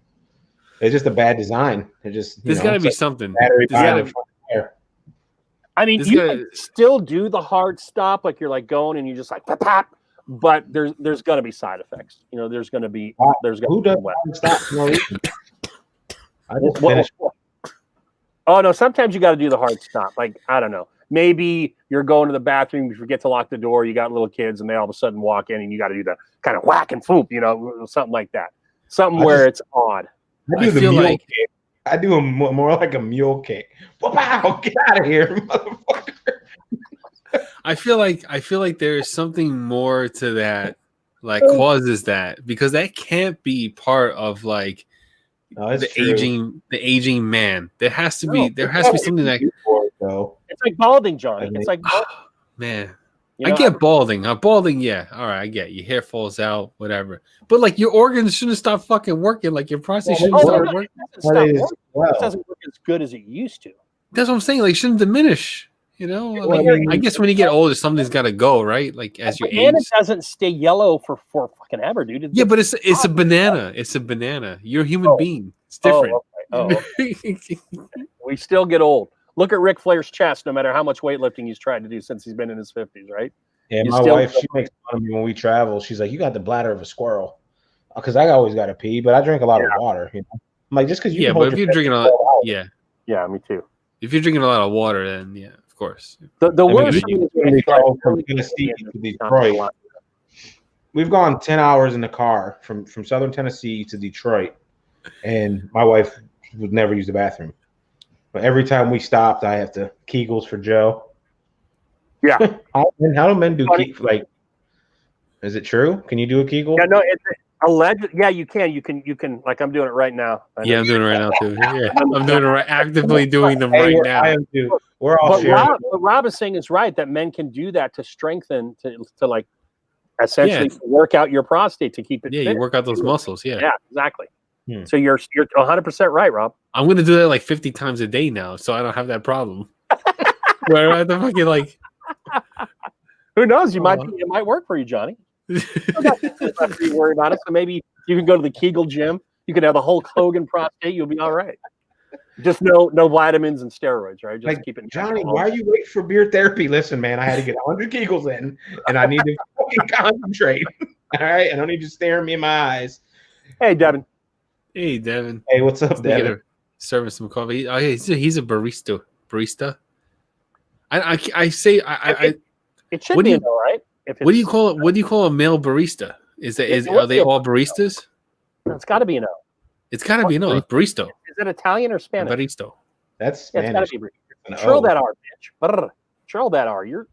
It's just a bad design. It just There's got to be something. battery There's gotta- fire. I mean, This you guy- can still do the hard stop, like you're like going and you just like pop, pop, but there's going to be side effects. You know, there's going to be Wow. there's Who going to does be wet. stop for no reason? I just Well, finished. oh no, sometimes you got to do the hard stop. Like I don't know, maybe you're going to the bathroom, you forget to lock the door, you got little kids, and they all of a sudden walk in, and you got to do the kind of whack and foop, you know, something like that, something where it's odd. I do I the feel mule like- kick. I do a more like a mule kick. Wow, get out of here, motherfucker. I feel like there is something more to that, like causes that, because that can't be part of like No, it's the true. aging man. There has to No, be something that Though. It's like balding, Johnny. I mean- It's like man. you I know, get balding. Balding, yeah. All right, I get your hair falls out, whatever. But like your organs shouldn't stop fucking working. Like your prostate shouldn't Oh, start no, working. it doesn't stop working. Well, It doesn't work as good as it used to. That's what I'm saying. Like, shouldn't diminish. You know, Well, like, I mean- I guess when you get older, something's got to go, right? Like as you age. Banana doesn't stay yellow for fucking ever, dude. Yeah, but it's a banana. It's a banana. You're a human being. It's different. okay. We still get old. Look at Ric Flair's chest. No matter how much weightlifting he's tried to do since he's been in his 50s, right? yeah, You my still- wife, she makes fun of me when we travel. She's like, "You got the bladder of a squirrel," because I always got to pee, but I drink a lot of water. You know, I'm like, just because you Yeah, can but hold if your you're drinking a piss lot, out, yeah. Yeah, me too. If you're drinking a lot of water, then yeah, of course. The I mean, worst we- thing is when we travel from really Tennessee good to in Detroit, South we've gone 10 hours in the car from southern Tennessee to Detroit, and my wife would never use the bathroom. But every time we stopped, I have to Kegels for Joe. Yeah. how do men do Funny. like? Is it true? Can you do a Kegel? Yeah, no, it's alleged. Yeah, you can. You can. Like I'm doing it right now. I know. Yeah, I'm doing it right now too. Yeah, I'm doing it right, actively doing them Hey, right I now. am too. We're all But sharing. Rob is saying it's right that men can do that to strengthen to like essentially Yeah. work out your prostate to keep it. Yeah, fit. you work out those muscles. Yeah, Yeah, exactly. Hmm. So you're 100% right, Rob. I'm gonna do that like 50 times a day now, so I don't have that problem. Where I have to fucking like. Who knows? You Oh. it might work for you, Johnny. You don't have to worry about it. So maybe you can go to the Kegel gym. You can have the Hulk Hogan prostate. You'll be all right. Just no vitamins and steroids, right? Just Like, keep it. Johnny, why are you waiting for beer therapy? Listen, man, I had to get 100 Kegels in, and I need to fucking concentrate. All right, I don't need you staring me in my eyes. Hey, Devin. Hey, Devin. Hey, what's up, Speaking Devin? of serving some coffee. Oh, yeah, he's a barista. I say I It should What do be you- though, right? If what do you it's- call it? What do you call a male barista? It Are would they be a all baristas? It's got to be an O. It's gotta be no baristo. Is it Italian or Spanish? Baristo. That's Yeah, it's got to Spanish. be. An Trill O. that R, bitch. Brr. Trill that R. You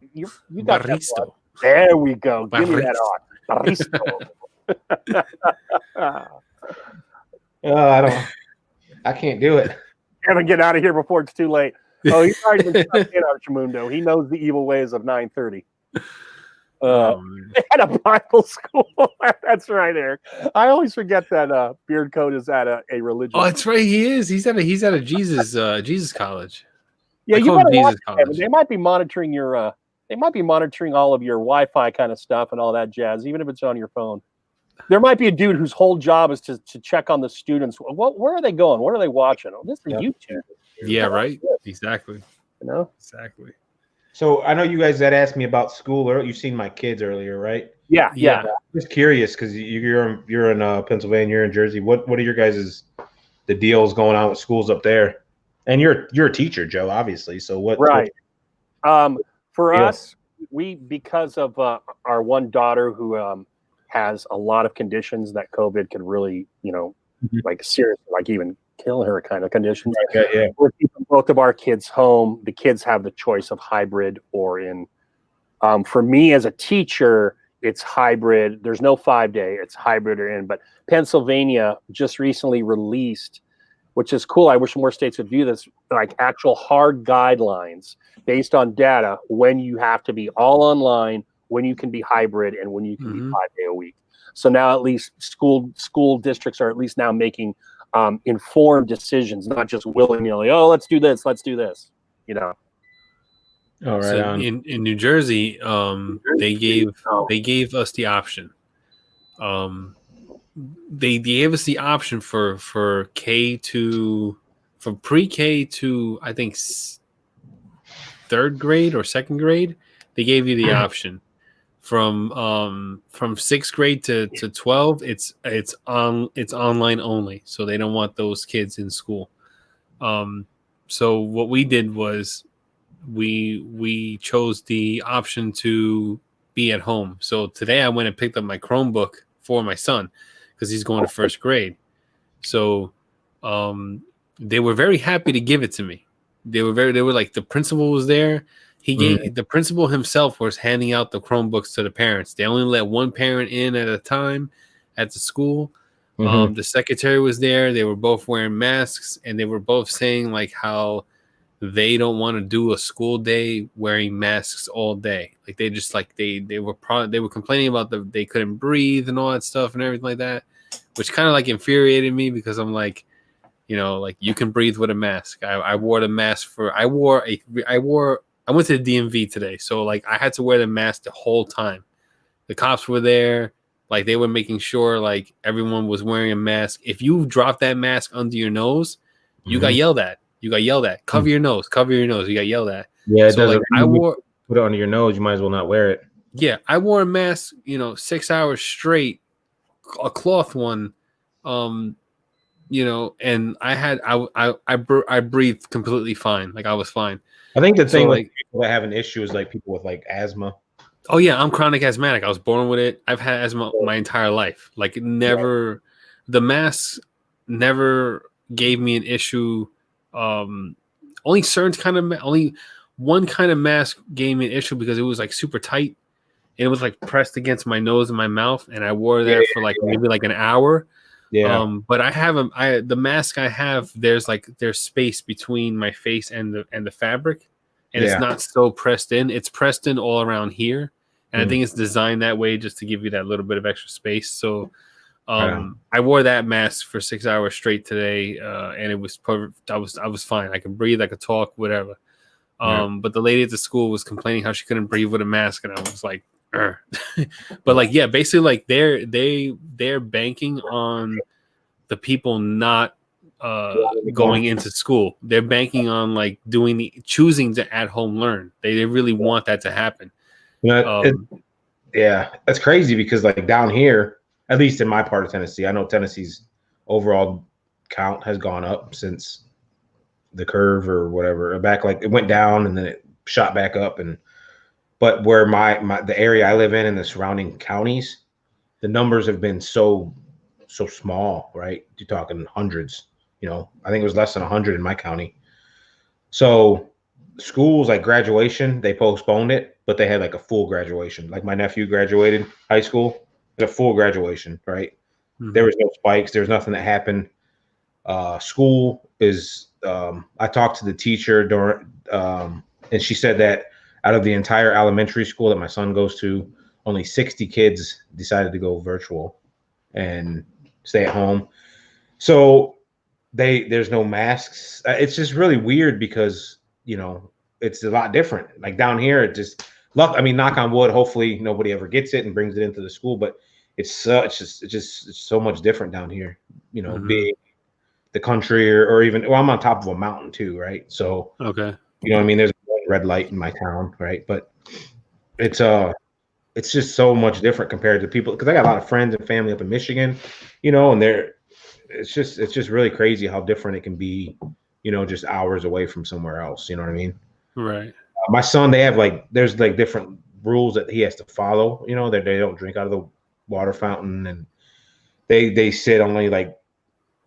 got that Baristo. blood. There we go. Give me that R. Baristo. I can't do it. Kevin, get out of here before it's too late. Oh, he's already been stuck in Archimundo. He knows the evil ways of 9:30. Oh, man. They had a Bible school. That's right, Eric. I always forget that Beard Coat is at a religion. Oh, that's right. He is. He's at a Jesus college. yeah, I you call him better watch Jesus it, Kevin. College. They might be monitoring your. They might be monitoring all of your Wi-Fi kind of stuff and all that jazz, even if it's on your phone. There might be a dude whose whole job is to check on the students. Where are they going? What are they watching? Oh, this is Yep. YouTube. Yeah, right. Exactly. You know? Exactly. So I know you guys had asked me about school. Or you've seen my kids earlier, right? Yeah. Yeah. Just curious because you're in Pennsylvania, you're in Jersey. What are your guys' the deals going on with schools up there? And you're a teacher, Joe, obviously. So what? Right. For Yeah. us, because of our one daughter who has a lot of conditions that COVID could really, Mhm. like seriously, like even kill her kind of conditions. Okay, yeah. We're keeping both of our kids home. The kids have the choice of hybrid or in. For me as a teacher, it's hybrid. There's no 5-day. It's hybrid or in. But Pennsylvania just recently released, which is cool. I wish more states would do this, like actual hard guidelines based on data when you have to be all online when you can be hybrid and when you can be Mhm. 5 day a week. So now at least school districts are at least now making informed decisions, not just willy-nilly, oh, let's do this, you know. All right. So in New Jersey, they gave us the option. They gave us the option for pre-K to I think third grade or second grade. They gave you the option from sixth grade to 12. It's online only, so they don't want those kids in school. So what we did was we chose the option to be at home. So today I went and picked up my Chromebook for my son because he's going to first grade. So they were very happy to give it to me. They were like, the principal was there. The principal himself was handing out the Chromebooks to the parents. They only let one parent in at a time at the school. The secretary was there. They were both wearing masks, and they were both saying like how they don't want to do a school day wearing masks all day. Like they just like they were complaining about they couldn't breathe and all that stuff and everything like that, which kind of like infuriated me because I'm like, you know, like you can breathe with a mask. I wore the mask I went to the DMV today, so like I had to wear the mask the whole time. The cops were there, like they were making sure like everyone was wearing a mask. If you drop that mask under your nose, you got yelled at. Cover your nose. You got yelled at. Yeah, so like put it under your nose. You might as well not wear it. Yeah, I wore a mask, 6 hours straight, a cloth one, and I breathed completely fine. Like I was fine. I think the thing with people that have an issue is like people with like asthma. Oh yeah, I'm chronic asthmatic. I was born with it. I've had asthma my entire life. Like the masks never gave me an issue. Only one kind of mask gave me an issue because it was like super tight and it was like pressed against my nose and my mouth, and I wore that for like maybe like an hour. Yeah. But the mask I have, there's space between my face and the fabric, and it's not so pressed in. It's pressed in all around here, and I think it's designed that way just to give you that little bit of extra space. So I wore that mask for 6 hours straight today, and it was perfect. I was fine. I could breathe, I could talk, whatever. But the lady at the school was complaining how she couldn't breathe with a mask, and I was like, but like, yeah, basically like they're banking on the people not going into school. They're banking on like choosing to at home learn. They really want that to happen. Yeah, that's crazy because like down here, at least in my part of Tennessee, I know Tennessee's overall count has gone up since the curve or whatever. Back like it went down and then it shot back up, but where the area I live in and the surrounding counties, the numbers have been so small, right? You're talking hundreds, I think it was less than 100 in my county. So schools like graduation, they postponed it, but they had like a full graduation. Like my nephew graduated high school, a full graduation, right? Mm-hmm. There was no spikes. There was nothing that happened. School is, I talked to the teacher during, and she said that out of the entire elementary school that my son goes to, only 60 kids decided to go virtual and stay at home. So there's no masks. It's just really weird because, it's a lot different. Like down here, it just knock on wood, hopefully nobody ever gets it and brings it into the school, but it's just so much different down here, being the country or even, I'm on top of a mountain too, right? So, okay. There's a red light in my town, right? But it's just so much different compared to people, because I got a lot of friends and family up in Michigan, and it's just really crazy how different it can be, just hours away from somewhere else. You know what I mean? Right. My son, there's different rules that he has to follow, that they don't drink out of the water fountain, and they sit only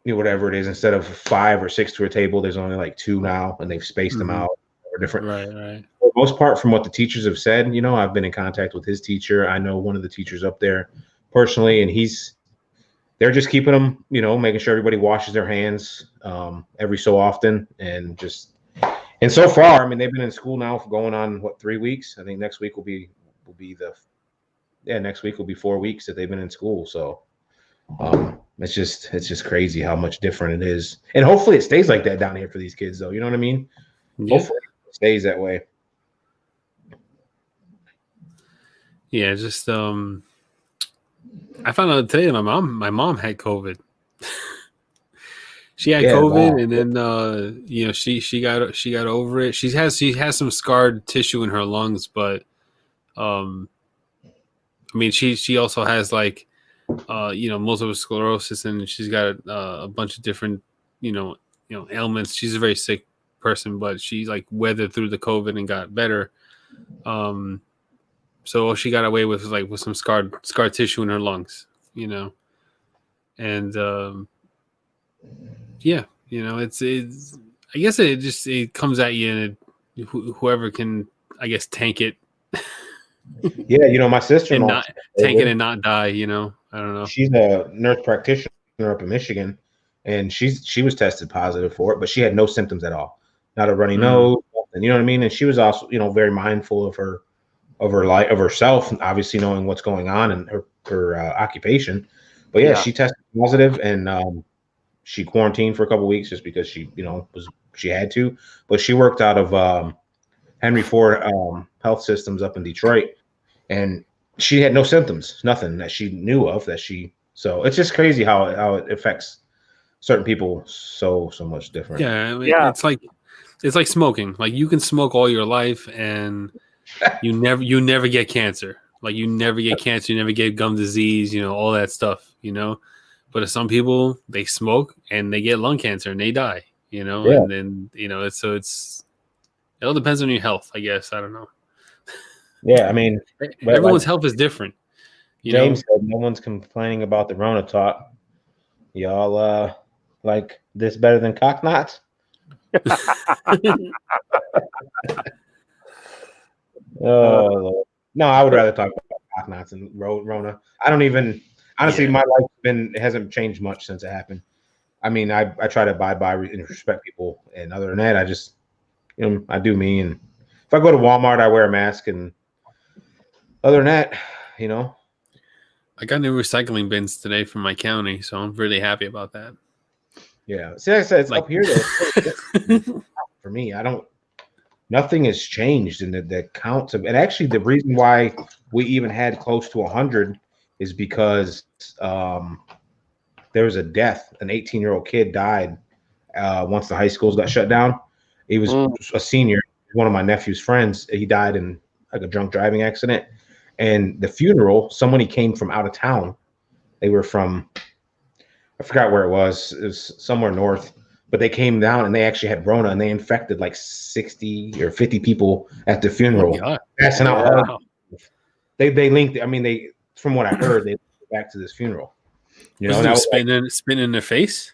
whatever it is, instead of 5 or 6 to a table, there's only 2 now, and they've spaced them out or different. Right. For the most part, from what the teachers have said, I've been in contact with his teacher. I know one of the teachers up there personally, and they're just keeping them, making sure everybody washes their hands every so often, and so far, they've been in school now for going on 3 weeks. I think next week will be will be next week will be 4 weeks that they've been in school. So it's just crazy how much different it is. And hopefully it stays like that down here for these kids, though. You know what I mean? Yeah. Hopefully it stays that way. Yeah, just I found out today my mom had COVID. She had COVID, wow. And then she got over it. She has some scarred tissue in her lungs, but I mean she also has like multiple sclerosis, and she's got a bunch of different ailments. She's a very sick person, but she like weathered through the COVID and got better. So all she got away with was like with some scarred tissue in her lungs, and it's I guess it comes at you, and whoever can, I guess, tank it. Yeah, my sister and not tank it and not die. I don't know. She's a nurse practitioner up in Michigan, and she was tested positive for it, but she had no symptoms at all, not a runny nose, and you know what I mean. And she was also very mindful of her life, of herself, obviously knowing what's going on in her occupation. But yeah, she tested positive, and she quarantined for a couple of weeks just because she had to. But she worked out of Henry Ford Health Systems up in Detroit, and she had no symptoms, nothing that she knew of. So it's just crazy how it affects certain people so much different. Yeah, I mean, it's like smoking. Like you can smoke all your life and you never get cancer. Like you never get cancer, you never get gum disease, all that stuff, But some people, they smoke and they get lung cancer and they die, and then it all depends on your health, I guess. I don't know. Yeah, I mean, everyone's health is different. James said no one's complaining about the Rona talk. Y'all like this better than cock knots? Oh no, I would rather talk about cock knots and Rona. I don't even honestly. My life hasn't changed much since it happened. I mean, I try to abide by and respect people, and other than that, I just I do me. And if I go to Walmart, I wear a mask, and other than that, I got new recycling bins today from my county, so I'm really happy about that. Yeah, see, like I said, it's up here though. For me, nothing has changed in the counts of, and actually the reason why we even had close to 100 is because there was a death. An 18-year-old kid died once the high schools got shut down. He was a senior, one of my nephew's friends. He died in like a drunk driving accident. And the funeral, somebody came from out of town. They were from, I forgot where it was. It was somewhere north. But they came down and they actually had Rona, and they infected like 60 or 50 people at the funeral. Passing out. Wow. They linked. I mean, from what I heard, they linked it back to this funeral. Was spitting in their face?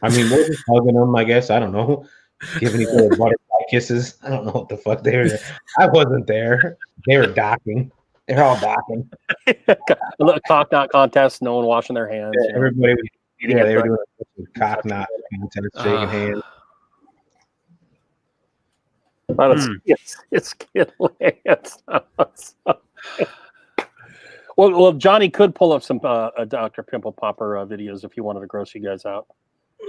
I mean, we're just hugging them, I guess. I don't know. Giving each other butterfly kisses. I don't know what the fuck they were. I wasn't there. They were docking. They're all docking. A cock knot contest. No one washing their hands. Yeah, everybody. They were doing a cock knot contest, shaking hands. But it's kid Lance. Well, Johnny could pull up some Dr. Pimple Popper videos if he wanted to gross you guys out.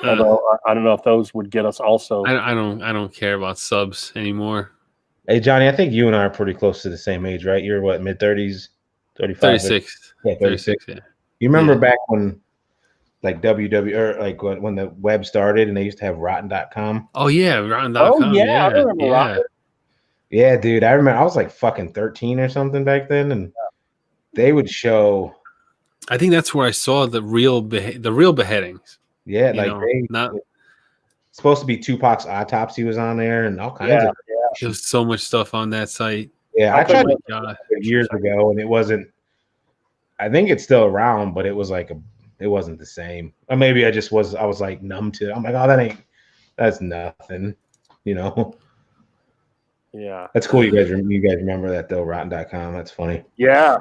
Although I don't know if those would get us also. I don't care about subs anymore. Hey Johnny, I think you and I are pretty close to the same age, right? You're what, mid-30s, 35? 36. Yeah, 36. Yeah. You remember back when like or like when the web started and they used to have rotten.com? Oh yeah, rotten.com. Oh yeah, I remember Rotten. Yeah, dude, I remember I was like fucking 13 or something back then, and they would show. I think that's where I saw the real beheadings. Yeah, supposed to be Tupac's autopsy was on there, and all kinds of. There's so much stuff on that site. Yeah, I tried years ago, and it wasn't. I think it's still around, but it was like it wasn't the same. Or maybe I was like numb to it. I'm like, oh, that's nothing, Yeah, that's cool. You guys remember that though? Rotten.com. That's funny. Yeah,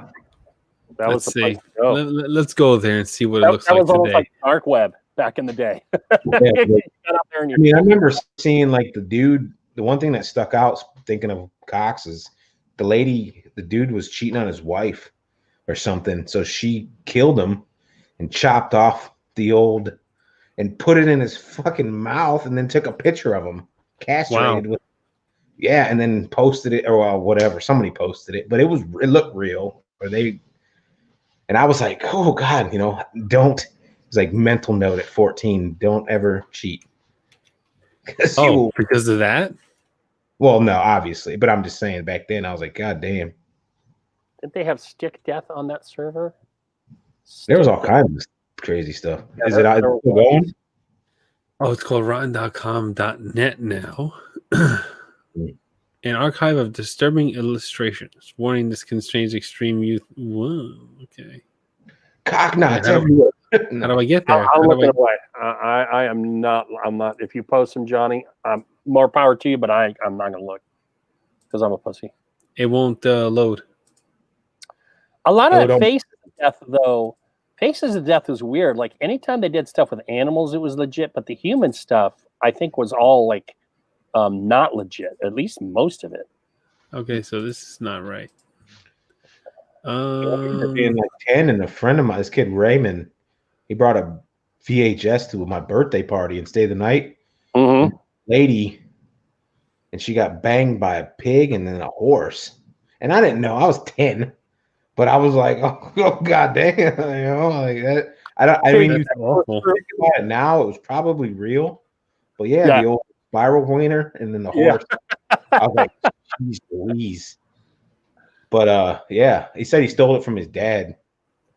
let's see. Let's go there and see what it looks like today. That was almost like dark web back in the day. I remember seeing like the one thing that stuck out, thinking of Cox, is the dude was cheating on his wife or something. So she killed him and chopped off the old and put it in his fucking mouth and then took a picture of him castrated with. Yeah, and then posted it or whatever. Somebody posted it, but it looked real. And I was like, oh God, don't. It's like mental note at 14, don't ever cheat. Because of that? Well, no, obviously, but I'm just saying back then I was like, God damn. Didn't they have stick death on that server? There was all kinds of crazy stuff. Yeah, Is it going? Oh, it's called rotten.com.net now. An archive of disturbing illustrations. Warning, this constrains extreme youth. Whoa, okay. Cocknots everywhere. How do I get there? I'll look it away. I'm not. If you post them, Johnny, more power to you, but I'm not going to look because I'm a pussy. It won't load. A lot of that Faces of Death, though, Faces of Death was weird. Like, anytime they did stuff with animals, it was legit, but the human stuff, I think, was all, like, not legit, at least most of it. Okay, so this is not right. Being like 10, and a friend of mine, this kid Raymond, he brought a VHS to my birthday party and stayed the night. Mm-hmm. Lady, and she got banged by a pig and then a horse. And I didn't know. I was 10, but I was like, oh God damn, like that. I mean, you think about it now, it was probably real, but yeah. The old spiral wiener and then the horse. I was like, jeez Louise. But yeah, he said he stole it from his dad.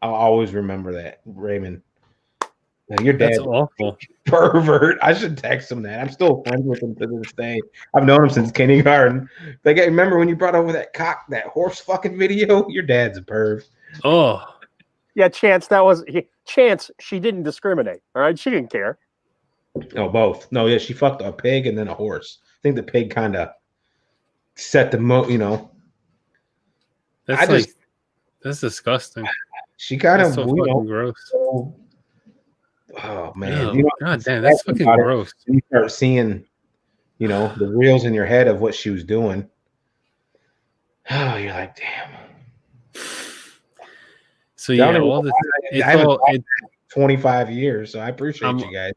I'll always remember that, Raymond. Now, your dad's awful. Pervert. I should text him that. I'm still friends with him to this day. I've known him since kindergarten. Like, I remember when you brought over that horse fucking video? Your dad's a perv. Oh. Yeah, Chance, she didn't discriminate. All right, she didn't care. Oh, both. No, yeah, she fucked a pig and then a horse. I think the pig kind of set the That's disgusting. She kind of gross. Oh man, God damn, that's fucking gross. You start seeing, the reels in your head of what she was doing. Oh, you're like, damn. So yeah, it's 25 years, so I appreciate you guys.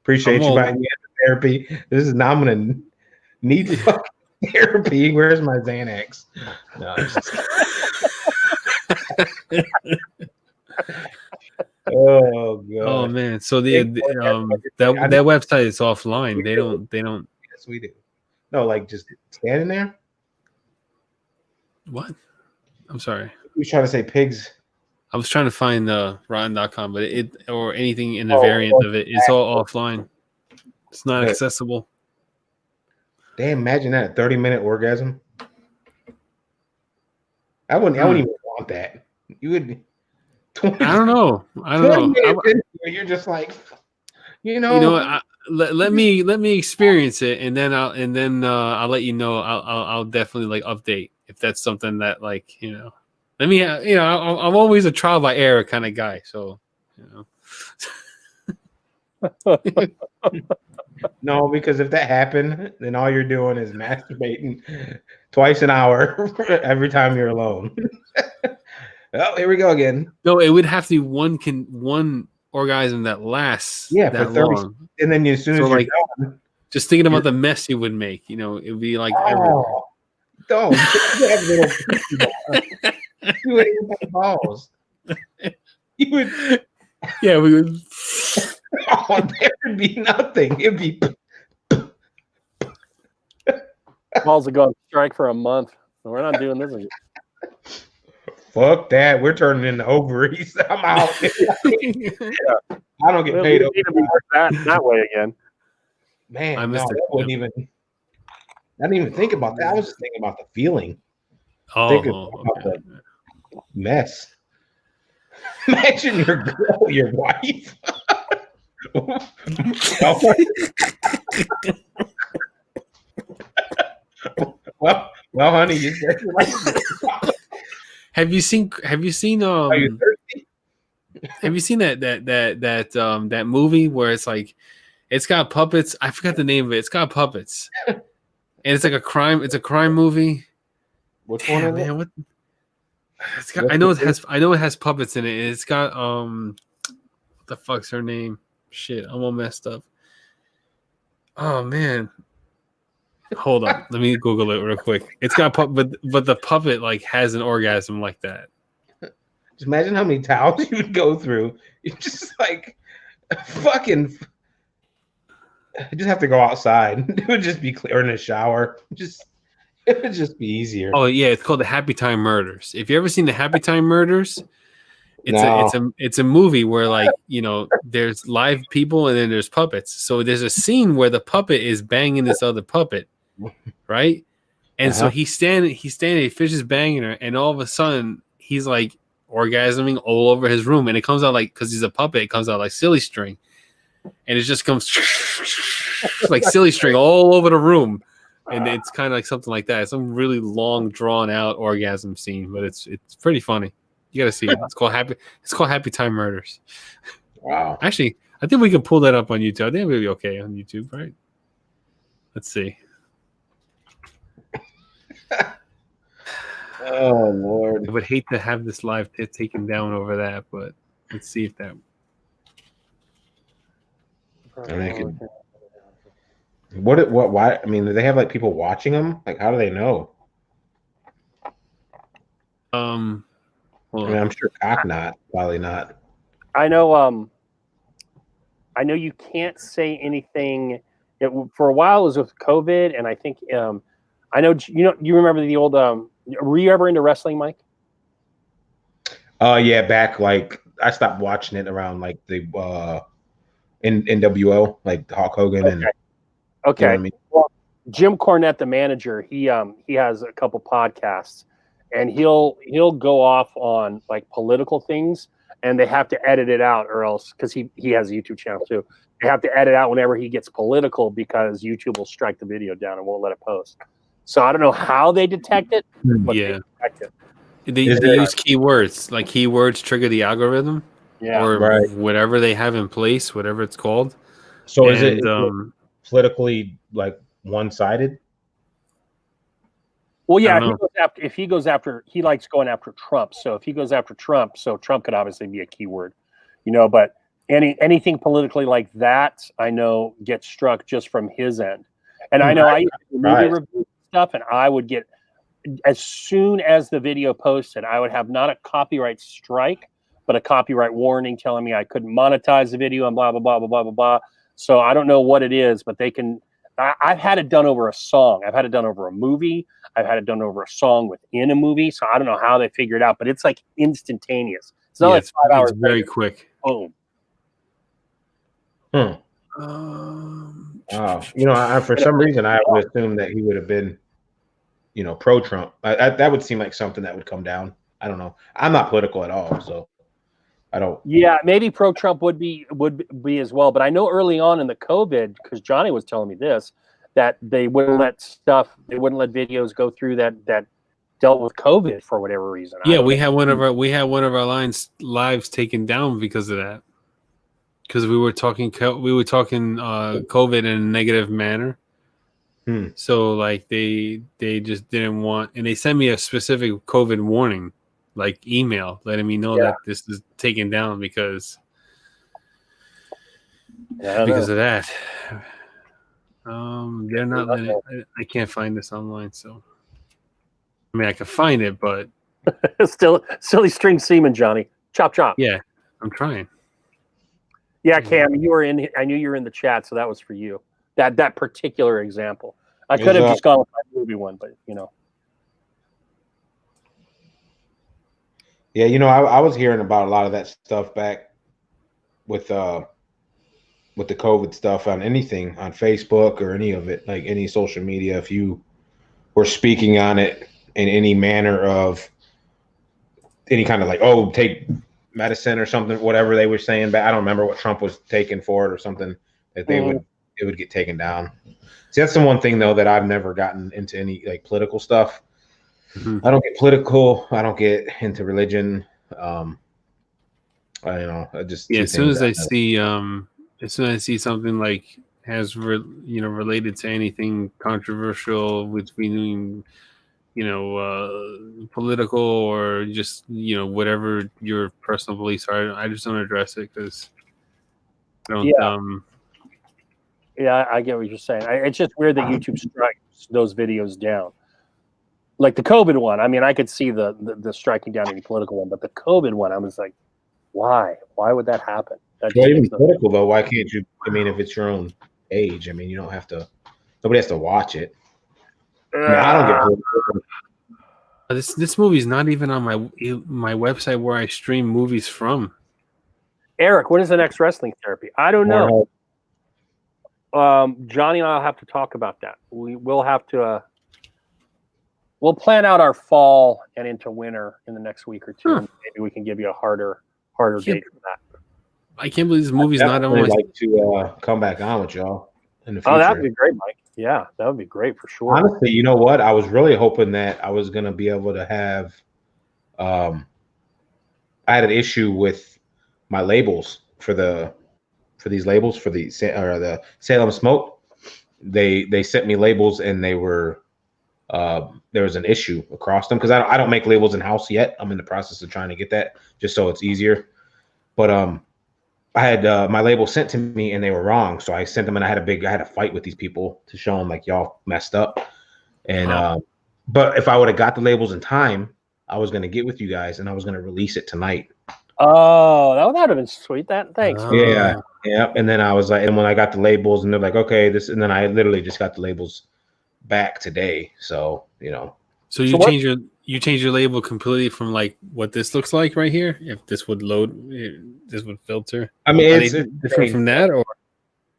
Appreciate you buying me therapy. I'm gonna need fucking therapy. Where's my Xanax? No, oh god. Oh man. So that website is offline. They don't. Yes, we do. No, like just standing there. What? I'm sorry. You trying to say pigs? I was trying to find rotten.com, but or anything in the variant of it. It's all offline. It's not accessible. Damn, imagine that, a 30-minute orgasm. I wouldn't even want that. You would. I don't know. You're just like, let me experience it, and then I'll let you know. I'll definitely update if that's something that Let me, I'm always a trial by error kind of guy. So, No, because if that happened, then all you're doing is masturbating twice an hour every time you're alone. Oh, here we go again. No, it would have to be one orgasm that lasts that for 30 long. And then as soon as you're done, just thinking about the mess you would make, it would be like everywhere. Don't. You would eat balls. You would. Yeah, we would. Oh, there would be nothing. It'd be. Balls are going on strike for a month. We're not doing this again. Fuck that. We're turning into ovaries. I'm out. I don't get paid. That way again. Man, I didn't even think about that. I was just thinking about the feeling. Okay. The mess. Imagine your wife. well, honey, you said you like. Have you seen? Are you thirsty? Have you seen that movie where it's got puppets? I forgot the name of it. It's got puppets, and it's like a crime. It's a crime movie. Which one is man, it? what? It's got. I know it has puppets in it. It's got what the fuck's her name? Shit, I'm all messed up. Oh man. Hold on, let me Google it real quick. It's got but the puppet like has an orgasm like that. Just imagine how many towels you would go through. You just like fucking. You just have to go outside. It would just be clear in a shower. It would just be easier. Oh yeah, it's called the Happy Time Murders. If you ever seen the Happy Time Murders, it's a movie where like there's live people and then there's puppets. So there's a scene where the puppet is banging this other puppet, right? And so he's standing, he finishes banging her, and all of a sudden he's like orgasming all over his room, and it comes out like because he's a puppet, it comes out like silly string, and it just comes like silly string all over the room. And it's kind of like something like that. It's some really long, drawn out orgasm scene, but it's pretty funny. You gotta see it. It's called Happy Time Murders. Wow. Actually, I think we can pull that up on YouTube. I think it'll be okay on YouTube, right? Let's see. Oh Lord. I would hate to have this live taken down over that, but let's see if that. Why? I mean, do they have like people watching them? Like, how do they know? Hold I on. mean, I'm sure probably not. I know you can't say anything. For a while it was with COVID, and I think I know you remember the old were you ever into wrestling, Mike? Yeah, back like I stopped watching it around like the NWO, like Hulk Hogan and okay. You know what I mean? Well, Jim Cornette, the manager, he has a couple podcasts, and he'll go off on like political things, and they have to edit it out, or else because he has a YouTube channel too. They have to edit out whenever he gets political because YouTube will strike the video down and won't let it post. So I don't know how they detect it, but Yeah. they detect it. They use keywords. Like keywords trigger the algorithm, or whatever they have in place, whatever it's called. So is it politically like one-sided? Well, yeah. If he goes after, he likes going after Trump. So if he goes after Trump, so Trump could obviously be a keyword, But anything politically like that, I know gets struck just from his end. And I know I used to do movie review stuff, and I would get, as soon as the video posted, I would have not a copyright strike, but a copyright warning telling me I couldn't monetize the video and blah blah blah blah blah blah blah. So I don't know what it is, but they can. I've had it done over a song. I've had it done over a movie. I've had it done over a song within a movie. So I don't know how they figure it out, but it's like instantaneous. It's not like 5 hours. It's very quick. Boom. For some reason, I would assume that he would have been, pro-Trump. That would seem like something that would come down. I don't know. I'm not political at all, so I don't. Yeah, maybe pro-Trump would be as well. But I know early on in the COVID, because Johnny was telling me this, that they wouldn't let videos go through that dealt with COVID for whatever reason. Yeah, we had one of our lives taken down because of that. Because we were talking COVID in a negative manner. So like they just didn't want, and they sent me a specific COVID warning, like email letting me know that this is taken down because of that. They're not letting it. I can't find this online, so I mean I can find it, but still silly string semen, Johnny. Chop chop. Yeah, I'm trying. Yeah, Cam, you were in. I knew you were in the chat, so that was for you. That particular example. I could have just gone with my movie one, but Yeah, I was hearing about a lot of that stuff back with the COVID stuff on anything on Facebook or any of it, like any social media. If you were speaking on it in any manner of any kind of like, take medicine or something, whatever they were saying, but I don't remember what Trump was taking for it or something, that it would get taken down. See, that's the one thing though that I've never gotten into any like political stuff. I don't get political. I don't get into religion. I just as soon as I see something like has related to anything controversial between political or just whatever your personal beliefs are. I just don't address it because I don't. Yeah. Yeah, I get what you're saying. It's just weird that YouTube strikes those videos down. Like the COVID one. I mean, I could see the striking down any political one, but the COVID one, I was like, why? Why would that happen? That well, even political though. Why can't you? I mean, if it's your own age, I mean, you don't have to. Nobody has to watch it. I mean, I don't get political. This movie's not even on my website where I stream movies from. Eric, when is the next wrestling therapy? I don't know. Johnny and I'll have to talk about that. We'll have to. We'll plan out our fall and into winter in the next week or two. And maybe we can give you a harder date for that. I can't believe this movie's not on. I'd like to come back on with y'all in the future. Oh, that would be great, Mike. Yeah, that would be great for sure. Honestly, you know what? I was really hoping that I was going to be able to have. I had an issue with my labels for these labels for the Salem Smoke. They sent me labels and they were there was an issue across them because I don't make labels in house yet. I'm in the process of trying to get that just so it's easier. But I had my label sent to me and they were wrong, so I sent them and I had a fight with these people to show them like y'all messed up. And but if I would have got the labels in time, I was going to get with you guys and I was going to release it tonight. Oh, that would have been sweet. Thanks. Yeah. And then I was like, and when I got the labels, and they're like, okay, and then I literally just got the labels back today. So So you change your label completely from like what this looks like right here. If this would load, this would filter. I mean, it's different from that, or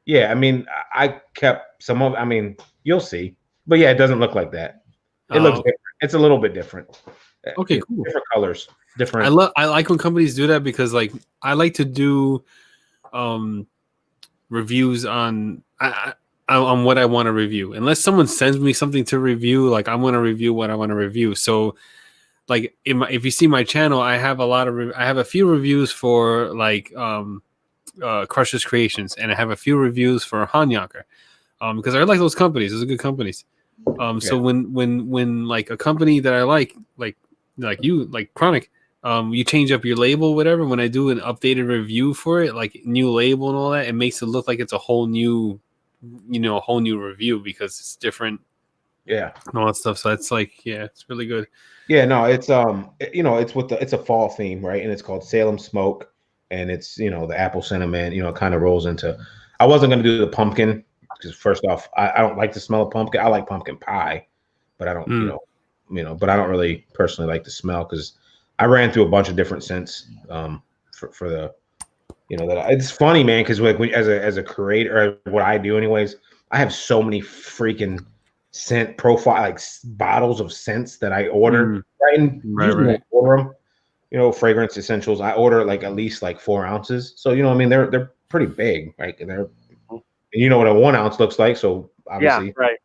yeah. I mean, I kept some of. I mean, you'll see, but yeah, it doesn't look like that. It looks different. It's a little bit different. Okay, cool. Different colors. Different. I like when companies do that because like I like to do reviews on what I want to review. Unless someone sends me something to review, like I'm going to review what I want to review. So like if you see my channel, I have a few reviews for like Crushers Creations, and I have a few reviews for Hanyaker because I like those companies. Those are good companies. So when like a company that I like you, like Chronic, you change up your label, whatever. When I do an updated review for it, like new label and all that, it makes it look like it's a whole new review because it's different. Yeah. And all that stuff. So it's like, yeah, it's really good. Yeah, no, it's it's a fall theme, right? And it's called Salem Smoke, and it's the apple cinnamon, it kind of rolls into. I wasn't gonna do the pumpkin because first off, I don't like the smell of pumpkin. I like pumpkin pie, but I don't, but I don't really personally like the smell because I ran through a bunch of different scents for the, it's funny, man, because as a creator, or what I do anyways, I have so many freaking scent profile, like bottles of scents that I order, right? And usually I order them, fragrance essentials. I order like at least like 4 ounces. So, I mean, they're pretty big, right? And you know what a 1 ounce looks like. So obviously, yeah, right.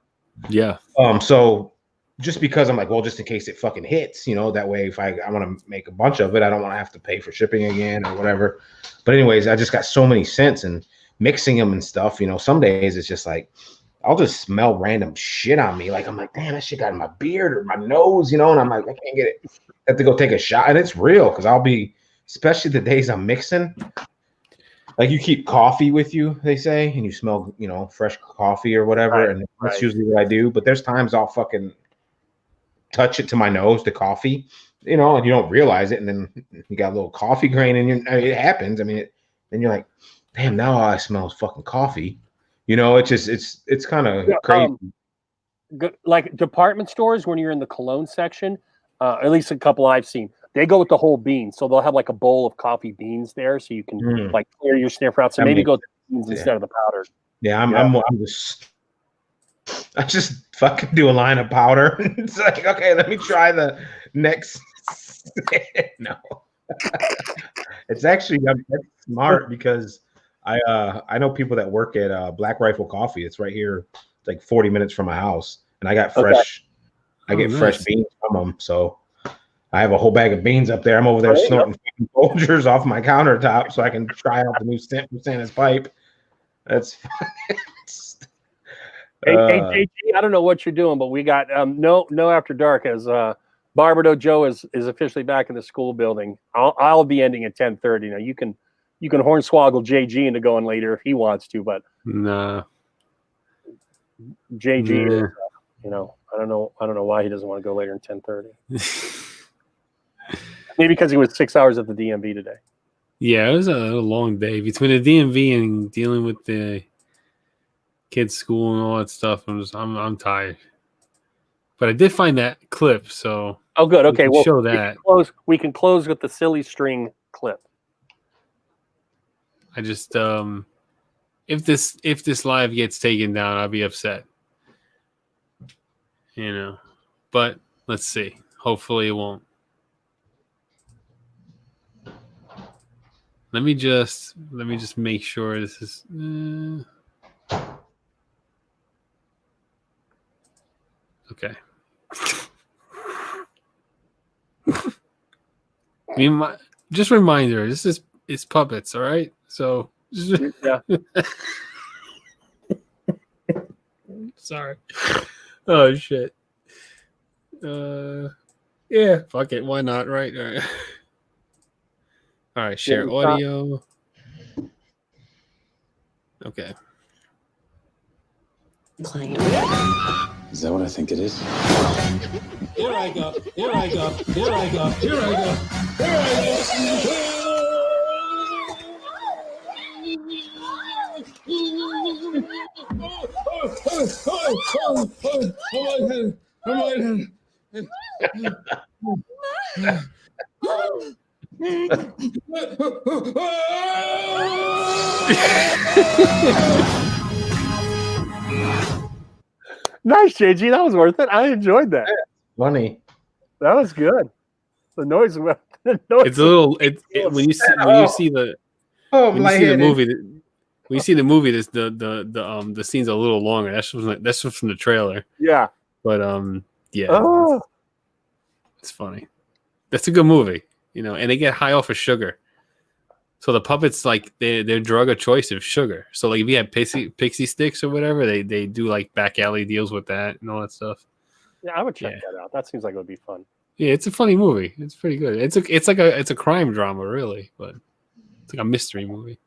Yeah. So just because I'm like, well, just in case it fucking hits, that way if I want to make a bunch of it, I don't want to have to pay for shipping again or whatever. But anyways, I just got so many scents and mixing them and stuff. Some days it's just like, I'll just smell random shit on me. Like, I'm like, damn, that shit got in my beard or my nose, and I'm like, I can't get it. I have to go take a shot. And it's real because I'll be, especially the days I'm mixing, like you keep coffee with you, they say, and you smell, fresh coffee or whatever. Right, and that's usually what I do. But there's times I'll fucking touch it to my nose, the coffee, and you don't realize it. And then you got a little coffee grain in it happens. I mean, then you're like, damn, now all I smell is fucking coffee. It's just it's kind of crazy. Like department stores, when you're in the cologne section, at least a couple I've seen, they go with the whole bean. So they'll have like a bowl of coffee beans there, so you can like clear your sniffer out. So maybe go with the beans instead of the powder. Yeah, I just fucking do a line of powder. It's like, okay, let me try the next. No, it's actually that's smart because. I know people that work at Black Rifle Coffee. It's right here, like 40 minutes from my house, and I got fresh. Okay. I get fresh beans from them, so I have a whole bag of beans up there. I'm over there snorting Folgers off my countertop so I can try out the new scent for Santa's pipe. That's Hey, JG, I don't know what you're doing, but we got no after dark as Barberdo Joe is officially back in the school building. I'll be ending at 10:30. Now you can hornswoggle JG into going later if he wants to, but Nah. JG, is, I don't know why he doesn't want to go later than 10:30. Maybe because he was 6 hours at the DMV today. Yeah, it was a long day between the DMV and dealing with the kids' school and all that stuff. I'm tired, but I did find that clip. So good. Okay, well, show that. We can close with the silly string clip. I just if this live gets taken down, I'll be upset. But let's see. Hopefully, it won't. Let me just make sure this is. Okay. Just reminder, it's puppets, all right? So yeah. Sorry. Oh shit. Yeah, fuck it. Why not? Right. All right. Share audio. Okay. Is that what I think it is? Here I go. Here I go. Here I go. Here I go. Here Nice, JG. That was worth it. I enjoyed that. Funny. That was good. The noise. It's a little. When you see the movie. When you see the movie, the scene's a little longer. That's from the trailer. Yeah. But yeah, it's funny. That's a good movie, and they get high off of sugar. So the puppets, like their drug of choice is sugar. So like if you have pixie sticks or whatever, they do like back alley deals with that and all that stuff. Yeah, I would check that out. That seems like it would be fun. Yeah, it's a funny movie. It's pretty good. It's a crime drama, really, but it's like a mystery movie.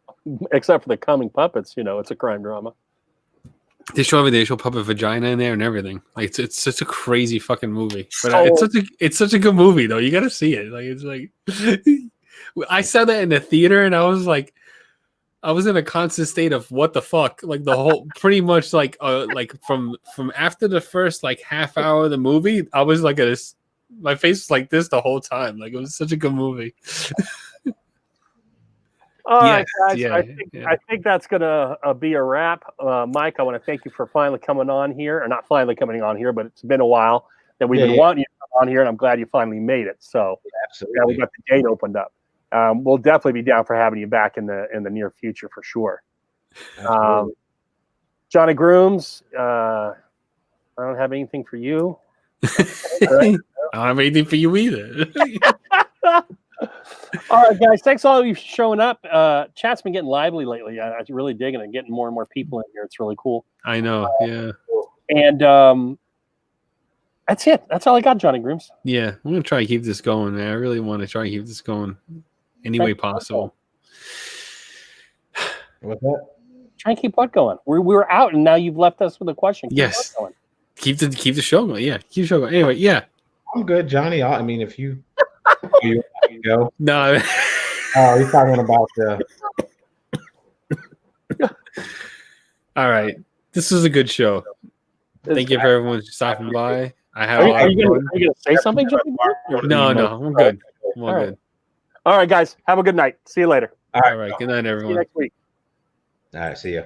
Except for the coming puppets, it's a crime drama. They show puppet vagina in there and everything. Like it's such a crazy fucking movie. But it's such a good movie though. You got to see it. Like it's like I saw that in the theater and I was in a constant state of what the fuck. Like the whole pretty much like from after the first like half hour of the movie, I was like my face was like this the whole time. Like it was such a good movie. All right, guys. Yeah, I think that's gonna be a wrap. Mike, I want to thank you for finally coming on here, or not finally coming on here, but it's been a while that we've been wanting you to come on here, and I'm glad you finally made it. So absolutely, we got the gate opened up. We'll definitely be down for having you back in the near future for sure. Johnny Grooms, I don't have anything for you. I don't have anything for you either. All right, guys. Thanks all of you for showing up. Chat's been getting lively lately. I'm really digging it. Getting more and more people in here. It's really cool. I know. Yeah. And that's it. That's all I got, Johnny Grooms. Yeah, I'm gonna try to keep this going, man. I really want to try to keep this going any way possible. What's that? Try and keep what going? We were out, and now you've left us with a question. Yes. Keep the show going. Yeah, keep the show going. Anyway, yeah. I'm good, Johnny. I mean, if you go. No. Oh, he's talking about All right. This was a good show. Thank you for everyone stopping by. I had Are you going to say something, Johnny? No, I'm good. I'm all good. All right, guys. Have a good night. See you later. All right. Good night, everyone. See you next week. All right. See ya.